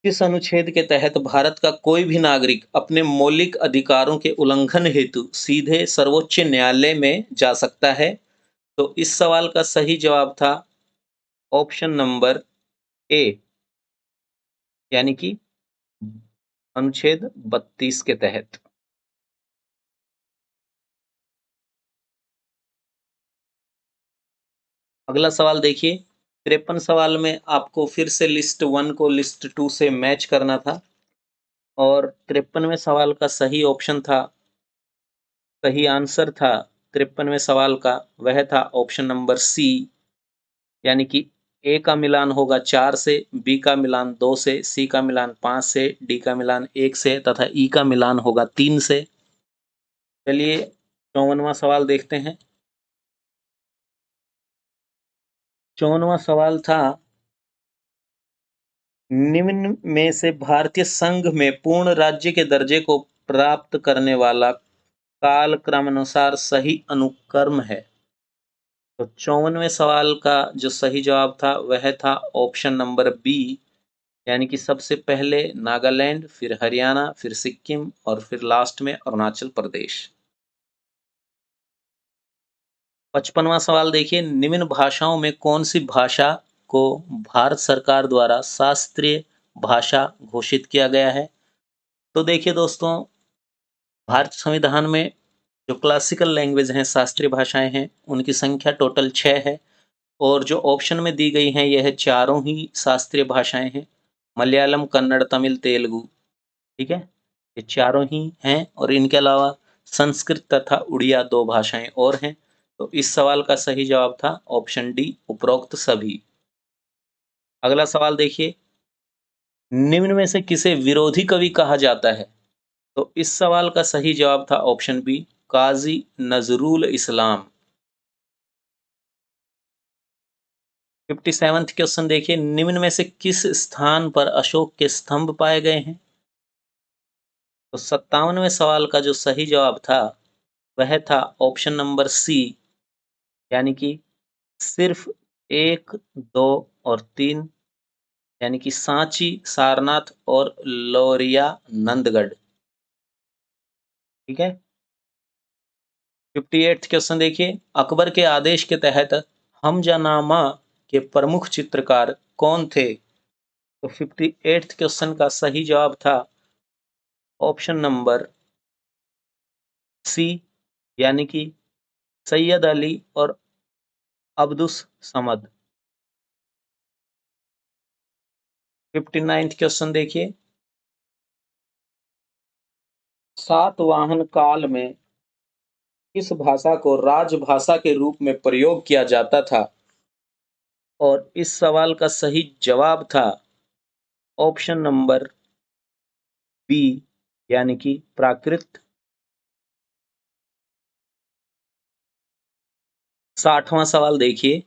Speaker 1: किस अनुच्छेद के तहत भारत का कोई भी नागरिक अपने मौलिक अधिकारों के उल्लंघन हेतु सीधे सर्वोच्च न्यायालय में जा सकता है? तो इस सवाल का सही जवाब था ऑप्शन नंबर ए, यानी कि अनुच्छेद 32 के तहत। अगला सवाल देखिए, 53 सवाल में आपको फिर से लिस्ट वन को लिस्ट टू से मैच करना था और 53वें सवाल का सही ऑप्शन था, सही आंसर था 53वें सवाल का वह था ऑप्शन नंबर सी, यानी कि ए का मिलान होगा 4 से, बी का मिलान 2 से, सी का मिलान 5 से, डी का मिलान 1 से तथा ई का मिलान होगा 3 से। चलिए 54वां सवाल देखते हैं। 54वां सवाल था, निम्न में से भारतीय संघ में पूर्ण राज्य के दर्जे को प्राप्त करने वाला कालक्रमानुसार सही अनुक्रम है? तो 54वें सवाल का जो सही जवाब था वह था ऑप्शन नंबर बी, यानी कि सबसे पहले नागालैंड, फिर हरियाणा, फिर सिक्किम और फिर लास्ट में अरुणाचल प्रदेश। 55वां सवाल देखिए, निम्न भाषाओं में कौन सी भाषा को भारत सरकार द्वारा शास्त्रीय भाषा घोषित किया गया है? तो देखिए दोस्तों, भारत संविधान में जो क्लासिकल लैंग्वेज हैं, शास्त्रीय भाषाएं हैं, उनकी संख्या टोटल 6 है और जो ऑप्शन में दी गई हैं यह चारों ही शास्त्रीय भाषाएं हैं, मलयालम, कन्नड़, तमिल, तेलुगु। ठीक है, ये चारों ही हैं और इनके अलावा संस्कृत तथा उड़िया 2 भाषाएं और हैं। तो इस सवाल का सही जवाब था ऑप्शन डी, उपरोक्त सभी। अगला सवाल देखिए, निम्न में से किसे विरोधी कवि कहा जाता है? तो इस सवाल का सही जवाब था ऑप्शन बी, काजी नजरुल इस्लाम। 57th क्वेश्चन देखिए, निम्न में से किस स्थान पर अशोक के स्तंभ पाए गए हैं? तो 57वें सवाल का जो सही जवाब था वह था ऑप्शन नंबर सी, यानी कि सिर्फ 1, 2 और 3, यानी कि सांची, सारनाथ और लौरिया नंदगढ़। ठीक है। 58th क्वेश्चन देखिए, अकबर के आदेश के तहत हमजनामा के प्रमुख चित्रकार कौन थे? तो 58th क्वेश्चन का सही जवाब था ऑप्शन नंबर सी, यानी कि सैयद अली और अब्दुस समद। 59th क्वेश्चन देखिए, सातवाहन काल में किस भाषा को राजभाषा के रूप में प्रयोग किया जाता था? और इस सवाल का सही जवाब था ऑप्शन नंबर बी, यानी कि प्राकृत। 60वां सवाल देखिए,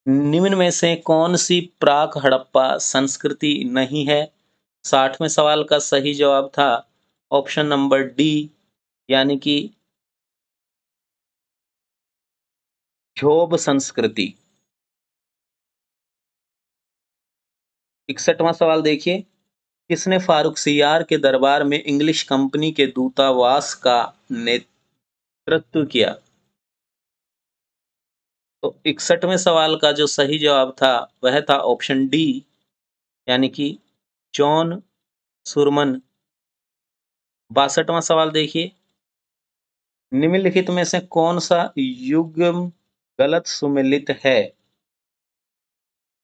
Speaker 1: निम्न में से कौन सी प्राक हड़प्पा संस्कृति नहीं है? 60वें सवाल का सही जवाब था ऑप्शन नंबर डी यानी कि झोब संस्कृति। 61वां सवाल देखिए, किसने फारूक सियार के दरबार में इंग्लिश कंपनी के दूतावास का नेतृत्व किया? तो 61वें सवाल का जो सही जवाब था वह था ऑप्शन डी यानी कि जॉन सुरमन। 62वां सवाल देखिए, निम्नलिखित में से कौन सा युग्म गलत सुमेलित है?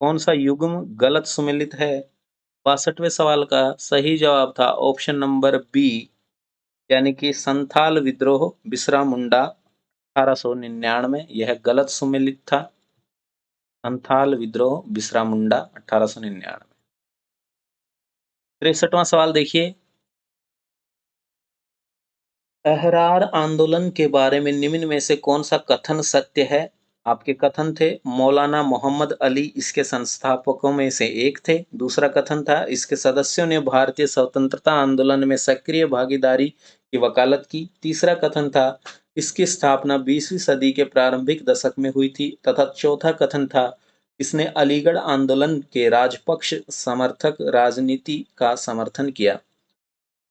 Speaker 1: कौन सा युग्म गलत सुमेलित है? 62वें सवाल का सही जवाब था ऑप्शन नंबर बी यानी कि संथाल विद्रोह बिसरा मुंडा 1899। यह गलत सुमेलित था। संथाल विद्रोह बिसरा मुंडा 1899। 63वां सवाल देखिए, अहरार आंदोलन के बारे में निम्न में से कौन सा कथन सत्य है? आपके कथन थे, मौलाना मोहम्मद अली इसके संस्थापकों में से एक थे। दूसरा कथन था, इसके सदस्यों ने भारतीय स्वतंत्रता आंदोलन में सक्रिय भागीदारी की वकालत की। तीसरा कथन था, इसकी स्थापना 20वीं सदी के प्रारंभिक दशक में हुई थी। तथा चौथा कथन था, इसने अलीगढ़ आंदोलन के राजपक्ष समर्थक राजनीति का समर्थन किया।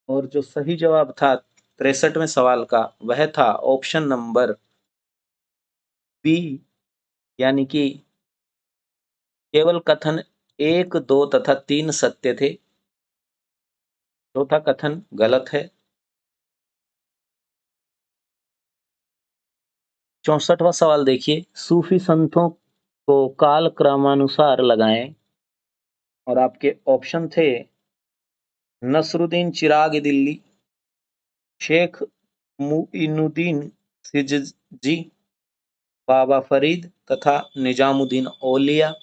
Speaker 1: और जो सही जवाब था 63वें सवाल का वह था ऑप्शन नंबर बी यानी कि केवल कथन 1, 2 तथा 3 सत्य थे। चौथा कथन गलत है। 64वां सवाल देखिए, सूफी संतों को काल क्रमानुसार लगाएं। और आपके ऑप्शन थे, नसरुद्दीन चिराग दिल्ली, शेख मुइनुद्दीन सिजजी, बाबा फरीद तथा निजामुद्दीन औलिया।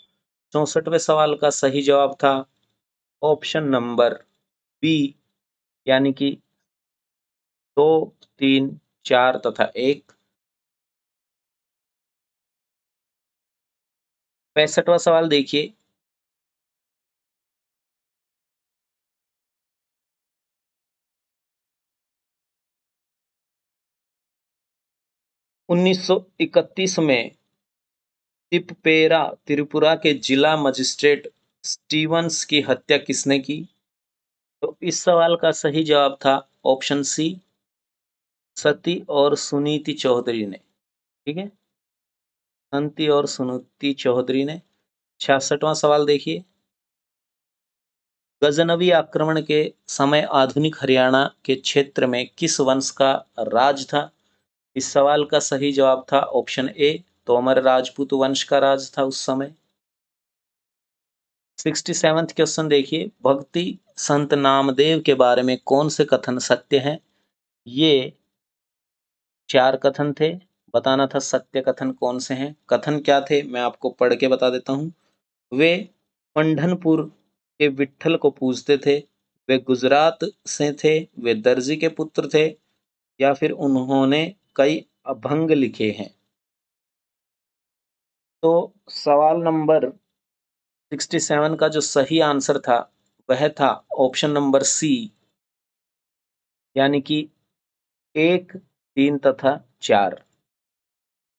Speaker 1: 64वें सवाल का सही जवाब था ऑप्शन नंबर बी यानी कि 2, 3, 4 तथा 1। 65वां सवाल देखिए, 1931 में तिप्पेरा त्रिपुरा के जिला मजिस्ट्रेट स्टीवंस की हत्या किसने की? तो इस सवाल का सही जवाब था ऑप्शन सी, सती और सुनीति चौधरी ने। ठीक है, संती और सुनीति चौधरी ने। 66वां सवाल देखिए, गजनवी आक्रमण के समय आधुनिक हरियाणा के क्षेत्र में किस वंश का राज था? इस सवाल का सही जवाब था ऑप्शन ए, तोमर राजपूत वंश का राज था उस समय। 67th क्वेश्चन देखिए, भक्ति संत नामदेव के बारे में कौन से कथन सत्य हैं? ये 4 कथन थे, बताना था सत्य कथन कौन से हैं। कथन क्या थे मैं आपको पढ़ के बता देता हूँ। वे पंढरपुर के विट्ठल को पूजते थे, वे गुजरात से थे, वे दर्जी के पुत्र थे, या फिर उन्होंने कई अभंग लिखे हैं। तो सवाल नंबर 67 का जो सही आंसर था वह था ऑप्शन नंबर सी यानी कि 1, 3 तथा 4।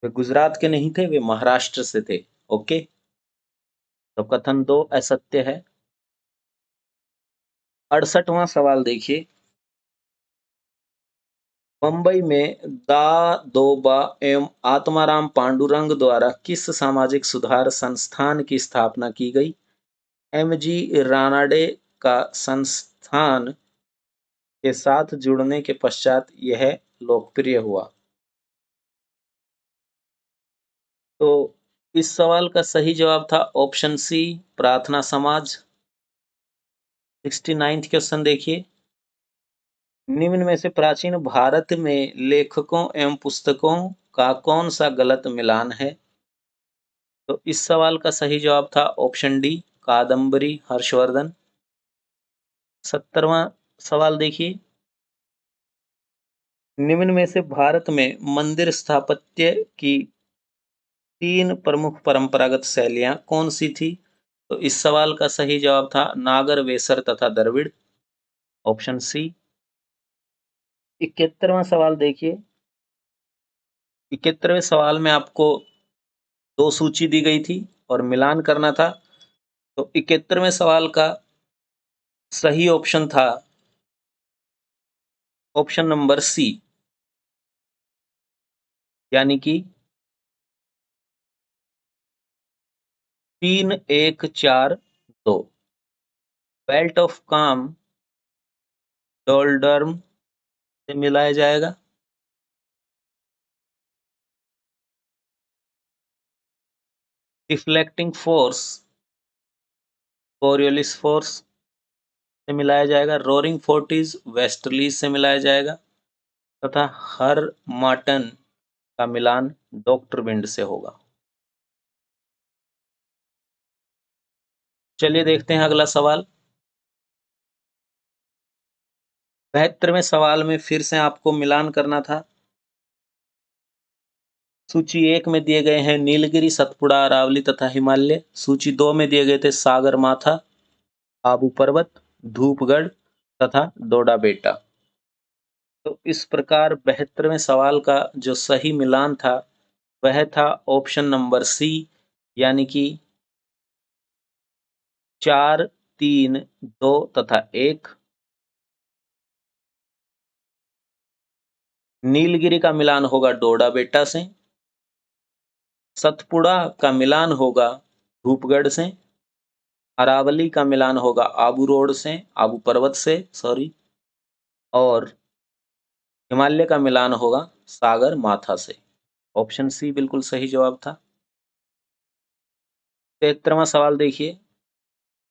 Speaker 1: वे गुजरात के नहीं थे, वे महाराष्ट्र से थे। ओके, तो कथन 2 असत्य है। 68वां सवाल देखिए, मुंबई में दादोबा एवं आत्माराम पांडुरंग द्वारा किस सामाजिक सुधार संस्थान की स्थापना की गई? एमजी रानाडे का संस्थान के साथ जुड़ने के पश्चात यह लोकप्रिय हुआ। तो इस सवाल का सही जवाब था ऑप्शन सी, प्रार्थना समाज। 69th क्वेश्चन देखिए, निम्न में से प्राचीन भारत में लेखकों एवं पुस्तकों का कौन सा गलत मिलान है? तो इस सवाल का सही जवाब था ऑप्शन डी, कादम्बरी हर्षवर्धन। 70वां सवाल देखिए, निम्न में से भारत में मंदिर स्थापत्य की 3 प्रमुख परंपरागत शैलियां कौन सी थी? तो इस सवाल का सही जवाब था नागर वेसर तथा द्रविड़। Option C. 71वां सवाल देखिए। 71वें सवाल में आपको दो सूची दी गई थी और मिलान करना था। तो 71वें सवाल का सही ऑप्शन था ऑप्शन नंबर सी, यानी कि 3142। बेल्ट ऑफ काम डोल्डर्म से मिलाया जाएगा। डिफ्लेक्टिंग फोर्स कोरियोलिस फोर्स से मिलाया जाएगा। रोरिंग फोर्टिस वेस्टर्लीज से मिलाया जाएगा तथा हर मार्टन का मिलान डॉक्टर विंड से होगा। चलिए देखते हैं अगला सवाल। 72वें सवाल में फिर से आपको मिलान करना था। सूची 1 में दिए गए हैं नीलगिरी, सतपुड़ा, अरावली तथा हिमालय। सूची 2 में दिए गए थे सागर माथा, आबू पर्वत, धूपगढ़ तथा डोडा बेटा। तो इस प्रकार 72वें सवाल का जो सही मिलान था वह था ऑप्शन नंबर सी, यानी कि 4, 3, 2 तथा 1। नीलगिरी का मिलान होगा डोडा बेटा से। सतपुड़ा का मिलान होगा धूपगढ़ से। अरावली का मिलान होगा आबू रोड से, आबू पर्वत से सॉरी। और हिमालय का मिलान होगा सागर माथा से। ऑप्शन सी बिल्कुल सही जवाब था। 73वां सवाल देखिए।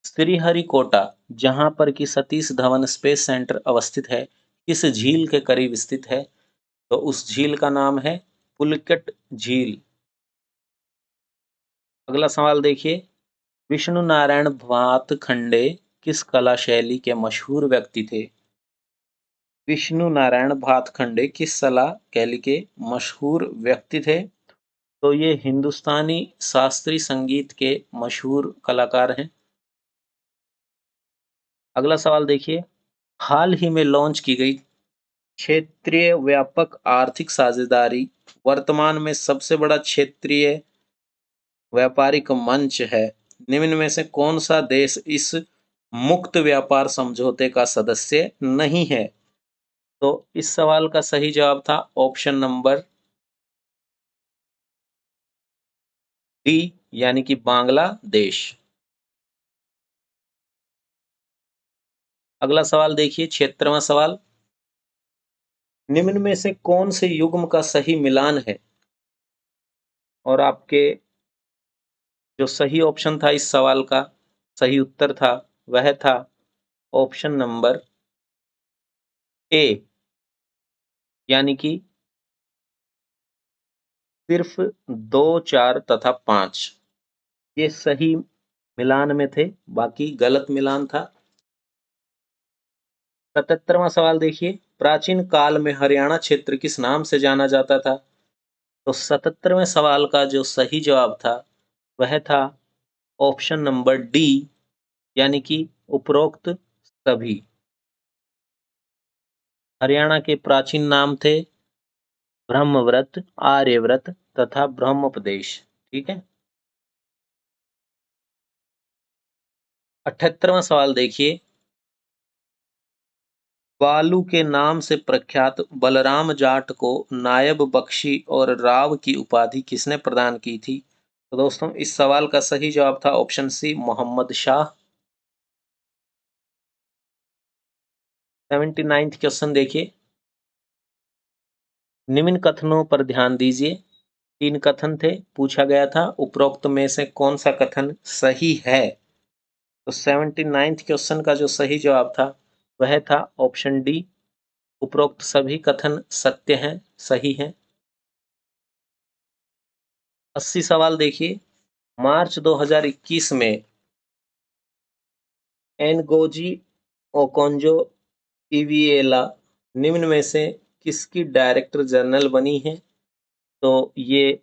Speaker 1: श्रीहरिकोटा, जहां पर कि सतीश धवन स्पेस सेंटर अवस्थित है, किस झील के करीब स्थित है? तो उस झील का नाम है पुलिकट झील। अगला सवाल देखिए। विष्णु नारायण भातखंडे किस कला शैली के मशहूर व्यक्ति थे? विष्णु नारायण भातखंडे किस कला शैली के मशहूर व्यक्ति थे? तो ये हिंदुस्तानी शास्त्रीय संगीत के मशहूर कलाकार हैं। अगला सवाल देखिए। हाल ही में लॉन्च की गई क्षेत्रीय व्यापक आर्थिक साझेदारी वर्तमान में सबसे बड़ा क्षेत्रीय व्यापारिक मंच है। निम्न में से कौन सा देश इस मुक्त व्यापार समझौते का सदस्य नहीं है? तो इस सवाल का सही जवाब था ऑप्शन नंबर डी, यानी कि बांग्लादेश। अगला सवाल देखिए, 76वां सवाल। निम्न में से कौन से युग्म का सही मिलान है? और आपके जो सही ऑप्शन था इस सवाल का सही उत्तर था वह था ऑप्शन नंबर ए, यानी कि सिर्फ 2, 4 तथा 5 ये सही मिलान में थे, बाकी गलत मिलान था। 77वां सवाल देखिए। प्राचीन काल में हरियाणा क्षेत्र किस नाम से जाना जाता था? तो 77वें सवाल का जो सही जवाब था वह था ऑप्शन नंबर डी, यानी कि उपरोक्त सभी। हरियाणा के प्राचीन नाम थे ब्रह्मव्रत, आर्यव्रत तथा ब्रह्मोपदेश। ठीक है। 78वां सवाल देखिए। बालू के नाम से प्रख्यात बलराम जाट को नायब बख्शी और राव की उपाधि किसने प्रदान की थी? तो दोस्तों इस सवाल का सही जवाब था option C, Mohammad Shah. 79th question देखिए। निम्न कथनों पर ध्यान दीजिए। 3 कथन थे, पूछा गया था उपरोक्त में से कौन सा कथन सही है? तो 79th क्वेश्चन का जो सही जवाब था वह था ऑप्शन डी, उपरोक्त सभी कथन सत्य हैं, सही हैं। 80 सवाल देखिए। मार्च 2021 में एनगोजी ओकोंजो इविएला निम्न में से किसकी डायरेक्टर जनरल बनी है? तो ये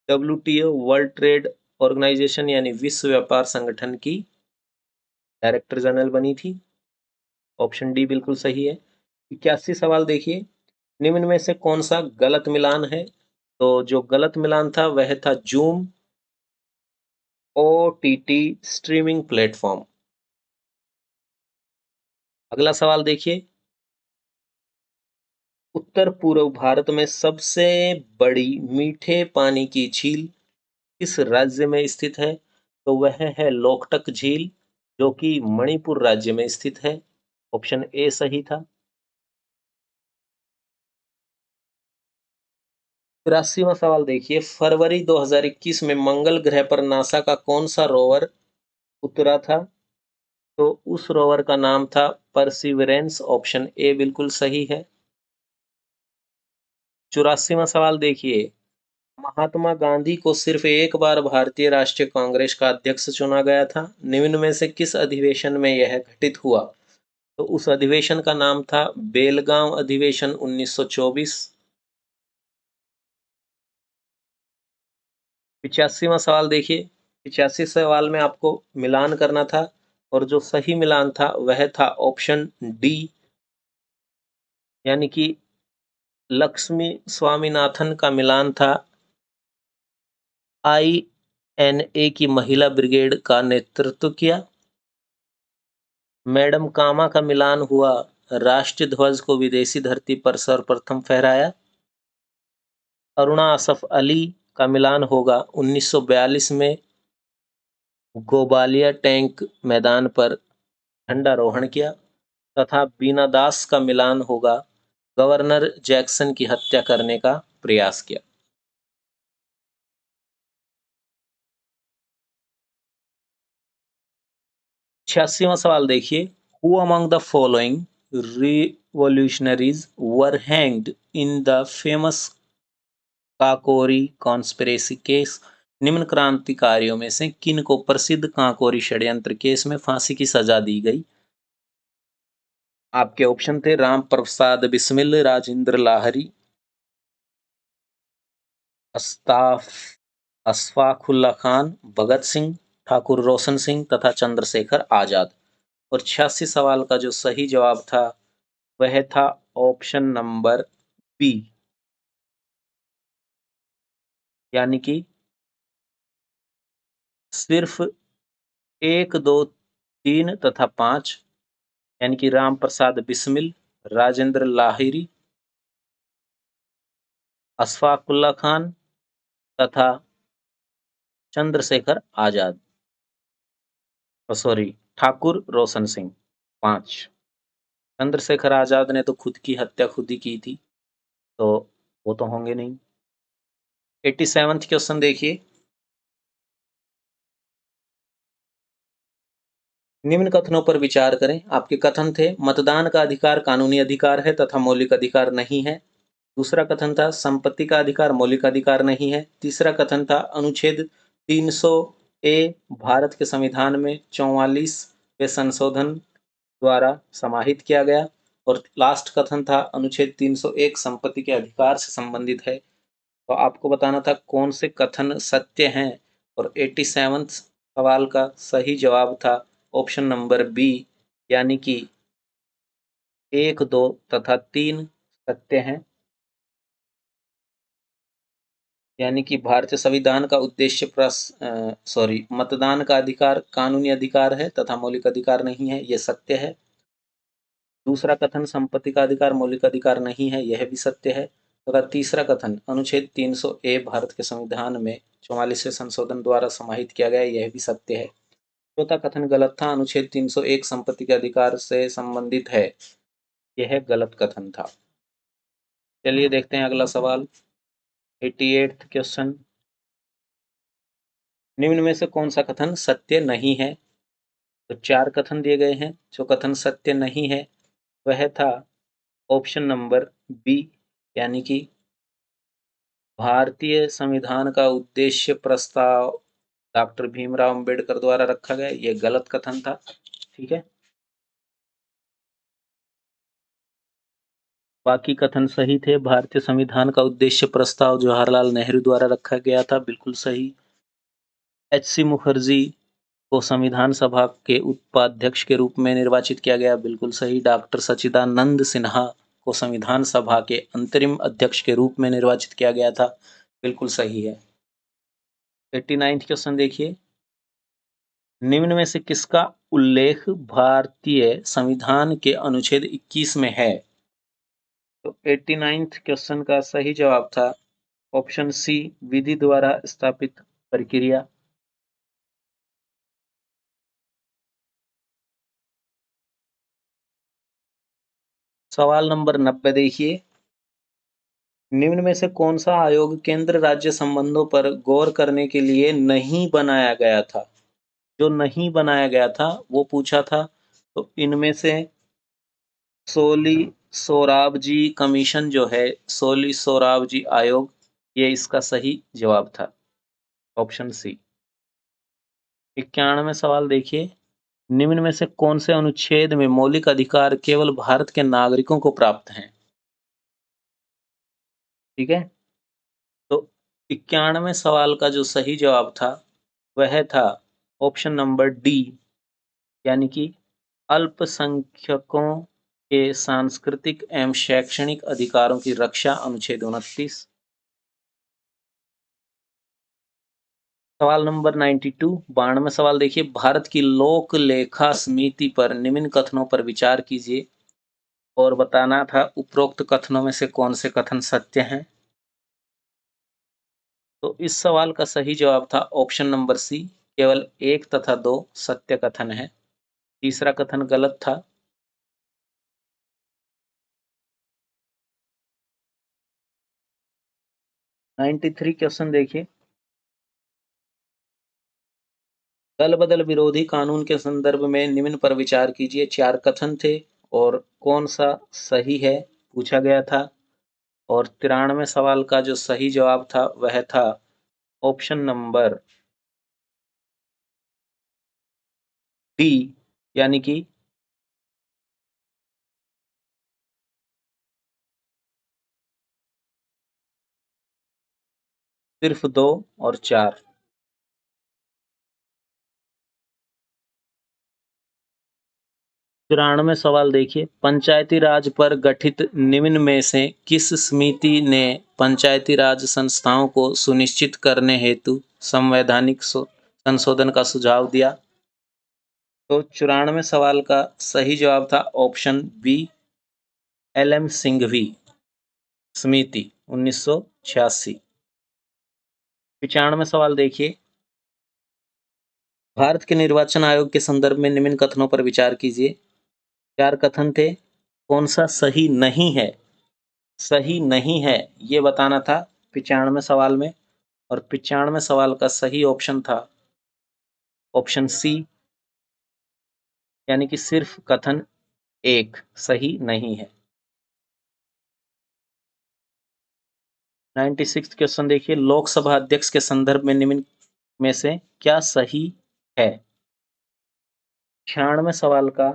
Speaker 1: डब्ल्यूटीओ वर्ल्ड ट्रेड ऑर्गेनाइजेशन यानी विश्व व्यापार संगठन की डायरेक्टर जनरल बनी थी। ऑप्शन डी बिल्कुल सही है। 81 सवाल देखिए, निम्न में से कौन सा गलत मिलान है? तो जो गलत मिलान था वह था जूम OTT स्ट्रीमिंग प्लेटफॉर्म। अगला सवाल देखिए, उत्तर पूर्व भारत में सबसे बड़ी मीठे पानी की झील किस राज्य में स्थित है? तो वह है लोकटक झील, जो कि मणिपुर राज्य में स्थित है। ऑप्शन ए सही था। 83वां सवाल देखिए, फरवरी 2021 में मंगल ग्रह पर नासा का कौन सा रोवर उतरा था? तो उस रोवर का नाम था परसिवरेंस। ऑप्शन ए बिल्कुल सही है। 84वां सवाल देखिए, महात्मा गांधी को सिर्फ एक बार भारतीय राष्ट्रीय कांग्रेस का अध्यक्ष चुना गया था, निम्न में से किस अधिवेशन में यह घटित हुआ? तो उस अधिवेशन का नाम था बेलगांव अधिवेशन 1924। 85वां सवाल देखिए, 85 सवाल में आपको मिलान करना था और जो सही मिलान था वह था ऑप्शन डी, यानी कि लक्ष्मी स्वामीनाथन का मिलान था INA की महिला ब्रिगेड का नेतृत्व किया। मैडम कामा का मिलान हुआ राष्ट्रीय ध्वज को विदेशी धरती पर सर्वप्रथम फहराया। अरुणा असफ अली का मिलान होगा 1942 में गोबालिया टैंक मैदान पर झंडारोहण किया, तथा बीना दास का मिलान होगा गवर्नर जैक्सन की हत्या करने का प्रयास किया। 86वां सवाल देखिए, who among the following revolutionaries were hanged in the famous Kakori conspiracy case? निम्न क्रांतिकारियों में से किन को प्रसिद्ध काकोरी षड्यंत्र केस में फांसी की सजा दी गई? आपके ऑप्शन थे राम प्रसाद बिस्मिल, राजेंद्र लाहरी, अस्ताफ अशफाकुल्ला खान, भगत सिंह, ठाकुर रोशन सिंह तथा चंद्रशेखर आजाद। और 86 सवाल का जो सही जवाब था वह था ऑप्शन नंबर बी, यानी कि सिर्फ 1, 2, 3 तथा 5, यानी कि राम प्रसाद बिस्मिल, राजेंद्र लाहिरी, अशफाकुल्ला खान तथा चंद्रशेखर आजाद, सॉरी ठाकुर रोशन सिंह। 5, चंद्रशेखर आजाद ने तो खुद की हत्या खुद ही की थी, तो वो तो होंगे नहीं। 87th क्वेश्चन देखिए, निम्न कथनों पर विचार करें। आपके कथन थे, मतदान का अधिकार कानूनी अधिकार है तथा मौलिक अधिकार नहीं है। दूसरा कथन था, संपत्ति का अधिकार मौलिक अधिकार नहीं है। तीसरा कथन था, अनुच्छेद 300A भारत के संविधान में 44वें संशोधन द्वारा समाहित किया गया। और लास्ट कथन था, अनुच्छेद 301 संपत्ति के अधिकार से संबंधित है। तो आपको बताना था कौन से कथन सत्य हैं, और 87th सवाल का सही जवाब था ऑप्शन नंबर बी, यानी कि 1, 2 तथा 3 सत्य हैं। यानी कि भारतीय संविधान का उद्देश्य मतदान का अधिकार कानूनी अधिकार है तथा मौलिक अधिकार नहीं है, यह सत्य है। दूसरा कथन, संपत्ति का अधिकार मौलिक अधिकार नहीं है, यह भी सत्य है। तथा तीसरा कथन, अनुच्छेद 300A भारत के संविधान में 44वें संशोधन द्वारा समाहित किया गया, यह भी सत्य है। चौथा कथन गलत था, अनुच्छेद 301 संपत्ति के अधिकार से संबंधित है, यह गलत कथन था। चलिए देखते हैं अगला सवाल, 88th क्वेश्चन, निम्न में से कौन सा कथन सत्य नहीं है? तो 4 कथन दिए गए हैं। जो कथन सत्य नहीं है वह था ऑप्शन नंबर बी, यानी कि भारतीय संविधान का उद्देश्य प्रस्ताव डॉक्टर भीमराव अंबेडकर द्वारा रखा गया, यह गलत कथन था। ठीक है, बाकी कथन सही थे। भारतीय संविधान का उद्देश्य प्रस्ताव जवाहरलाल नेहरू द्वारा रखा गया था, बिल्कुल सही। HC मुखर्जी को संविधान सभा के उपाध्यक्ष के रूप में निर्वाचित किया गया, बिल्कुल सही। डॉक्टर सच्चिदानंद सिन्हा को संविधान सभा के अंतरिम अध्यक्ष के रूप में निर्वाचित किया गया था। बिल्कुल सही है। 89th क्वेश्चन देखिए, निम्न में से किसका उल्लेख भारतीय संविधान के अनुच्छेद 21 में है? तो 89th क्वेश्चन का सही जवाब था ऑप्शन सी, विधि द्वारा स्थापित प्रक्रिया। सवाल नंबर 90 देखिए, निम्न में से कौन सा आयोग केंद्र राज्य संबंधों पर गौर करने के लिए नहीं बनाया गया था? जो नहीं बनाया गया था वो पूछा था। तो इनमें से सोली सोराबजी कमीशन जो है, सोली सोराबजी आयोग, ये इसका सही जवाब था, ऑप्शन सी। 91वां सवाल देखिए, निम्न में से कौन से अनुच्छेद में मौलिक अधिकार केवल भारत के नागरिकों को प्राप्त हैं? ठीक है, तो 91वें सवाल का जो सही जवाब था वह था ऑप्शन नंबर डी, यानी कि अल्पसंख्यकों के सांस्कृतिक एवं शैक्षणिक अधिकारों की रक्षा, अनुच्छेद 29। सवाल नंबर 92, 92वां सवाल देखिए, भारत की लोक लेखा समिति पर निम्न कथनों पर विचार कीजिए और बताना था उपरोक्त कथनों में से कौन से कथन सत्य हैं। तो इस सवाल का सही जवाब था ऑप्शन नंबर सी, केवल 1 तथा 2 सत्य कथन है, तीसरा कथन गलत था। 93 क्वेश्चन देखिए, दल बदल विरोधी कानून के संदर्भ में निम्न पर विचार कीजिए। 4 कथन थे और कौन सा सही है पूछा गया था। और 93वें सवाल का जो सही जवाब था वह था ऑप्शन नंबर डी, यानी कि सिर्फ 2 और 4। 93वें सवाल देखिए, पंचायती राज पर गठित निम्न में से किस समिति ने पंचायती राज संस्थाओं को सुनिश्चित करने हेतु संवैधानिक संशोधन का सुझाव दिया? तो 94वें सवाल का सही जवाब था ऑप्शन बी, एल.एम. सिंघवी समिति, 1986। 95वां सवाल देखिए, भारत के निर्वाचन आयोग के संदर्भ में निम्न कथनों पर विचार कीजिए। 4 कथन थे, कौन सा सही नहीं है? सही नहीं है ये बताना था 95वें सवाल में, और 95वें सवाल का सही ऑप्शन था ऑप्शन सी, यानी कि सिर्फ कथन 1 सही नहीं है। 96 क्वेश्चन देखिए, लोकसभा अध्यक्ष के संदर्भ में निम्न में से क्या सही है? 96वें सवाल का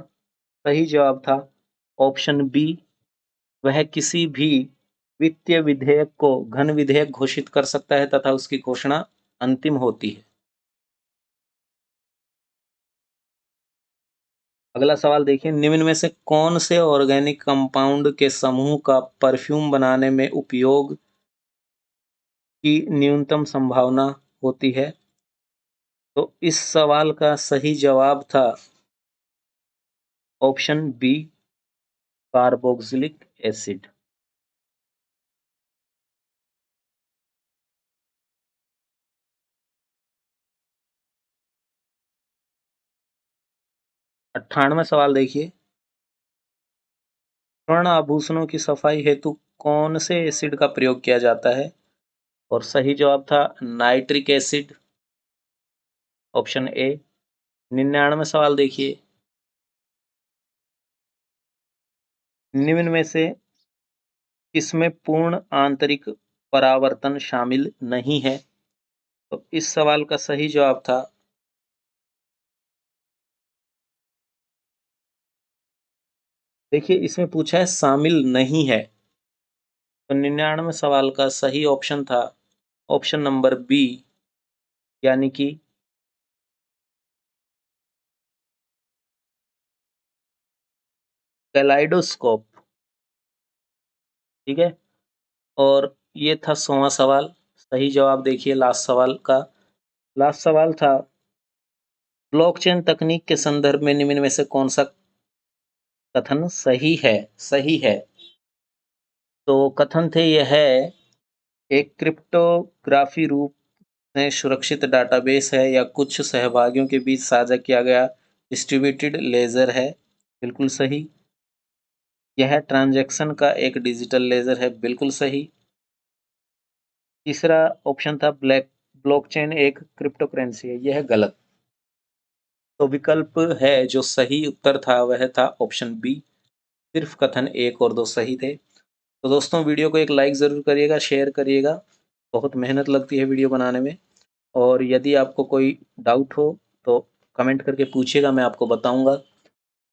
Speaker 1: सही जवाब था ऑप्शन बी, वह किसी भी वित्तीय विधेयक को घन विधेयक घोषित कर सकता है तथा उसकी घोषणा अंतिम होती है। अगला सवाल देखिए, निम्न में से कौन से ऑर्गेनिक कंपाउंड के समूह का परफ्यूम बनाने में उपयोग की न्यूनतम संभावना होती है? तो इस सवाल का सही जवाब था ऑप्शन बी, कार्बोक्सिलिक एसिड। 98वां सवाल देखिए, स्वर्ण आभूषणों की सफाई हेतु कौन से एसिड का प्रयोग किया जाता है? और सही जवाब था नाइट्रिक एसिड, ऑप्शन ए। 99वां सवाल देखिए, निम्न में से किसमें पूर्ण आंतरिक परावर्तन शामिल नहीं है? तो इस सवाल का सही जवाब था देखिए, इसमें पूछा है शामिल नहीं है, तो 99वें सवाल का सही ऑप्शन था ऑप्शन नंबर बी, यानी कि कैलाइडोस्कोप। ठीक है। और ये था 100वां सवाल। सही जवाब देखिए लास्ट सवाल का। लास्ट सवाल था, ब्लॉकचेन तकनीक के संदर्भ में निम्न में से कौन सा कथन सही है? सही है। तो कथन थे यह है, एक क्रिप्टोग्राफी रूप में सुरक्षित डाटाबेस है या कुछ सहभागियों के बीच साझा किया गया डिस्ट्रीब्यूटेड लेजर है। बिल्कुल सही। यह ट्रांजैक्शन का एक डिजिटल लेजर है। बिल्कुल सही। तीसरा ऑप्शन था ब्लॉकचेन एक क्रिप्टो करेंसी है। यह गलत। तो विकल्प है जो सही उत्तर था वह था ऑप्शन बी। सिर्फ कथन 1 और 2 सही थे। तो दोस्तों वीडियो को एक लाइक ज़रूर करिएगा, शेयर करिएगा। बहुत मेहनत लगती है वीडियो बनाने में। और यदि आपको कोई डाउट हो तो कमेंट करके पूछिएगा, मैं आपको बताऊंगा।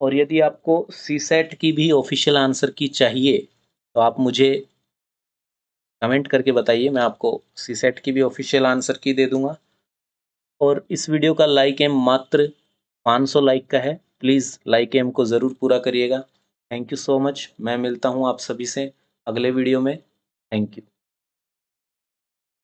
Speaker 1: और यदि आपको सीसेट की भी ऑफिशियल आंसर की चाहिए तो आप मुझे कमेंट करके बताइए, मैं आपको सीसेट की भी ऑफिशियल आंसर की दे दूंगा। और इस वीडियो का लाइक एम मात्र 500 लाइक का है। प्लीज़ लाइक एम को ज़रूर पूरा करिएगा। Thank you so much. मैं मिलता हूँ आप सभी से अगले वीडियो में। Thank you.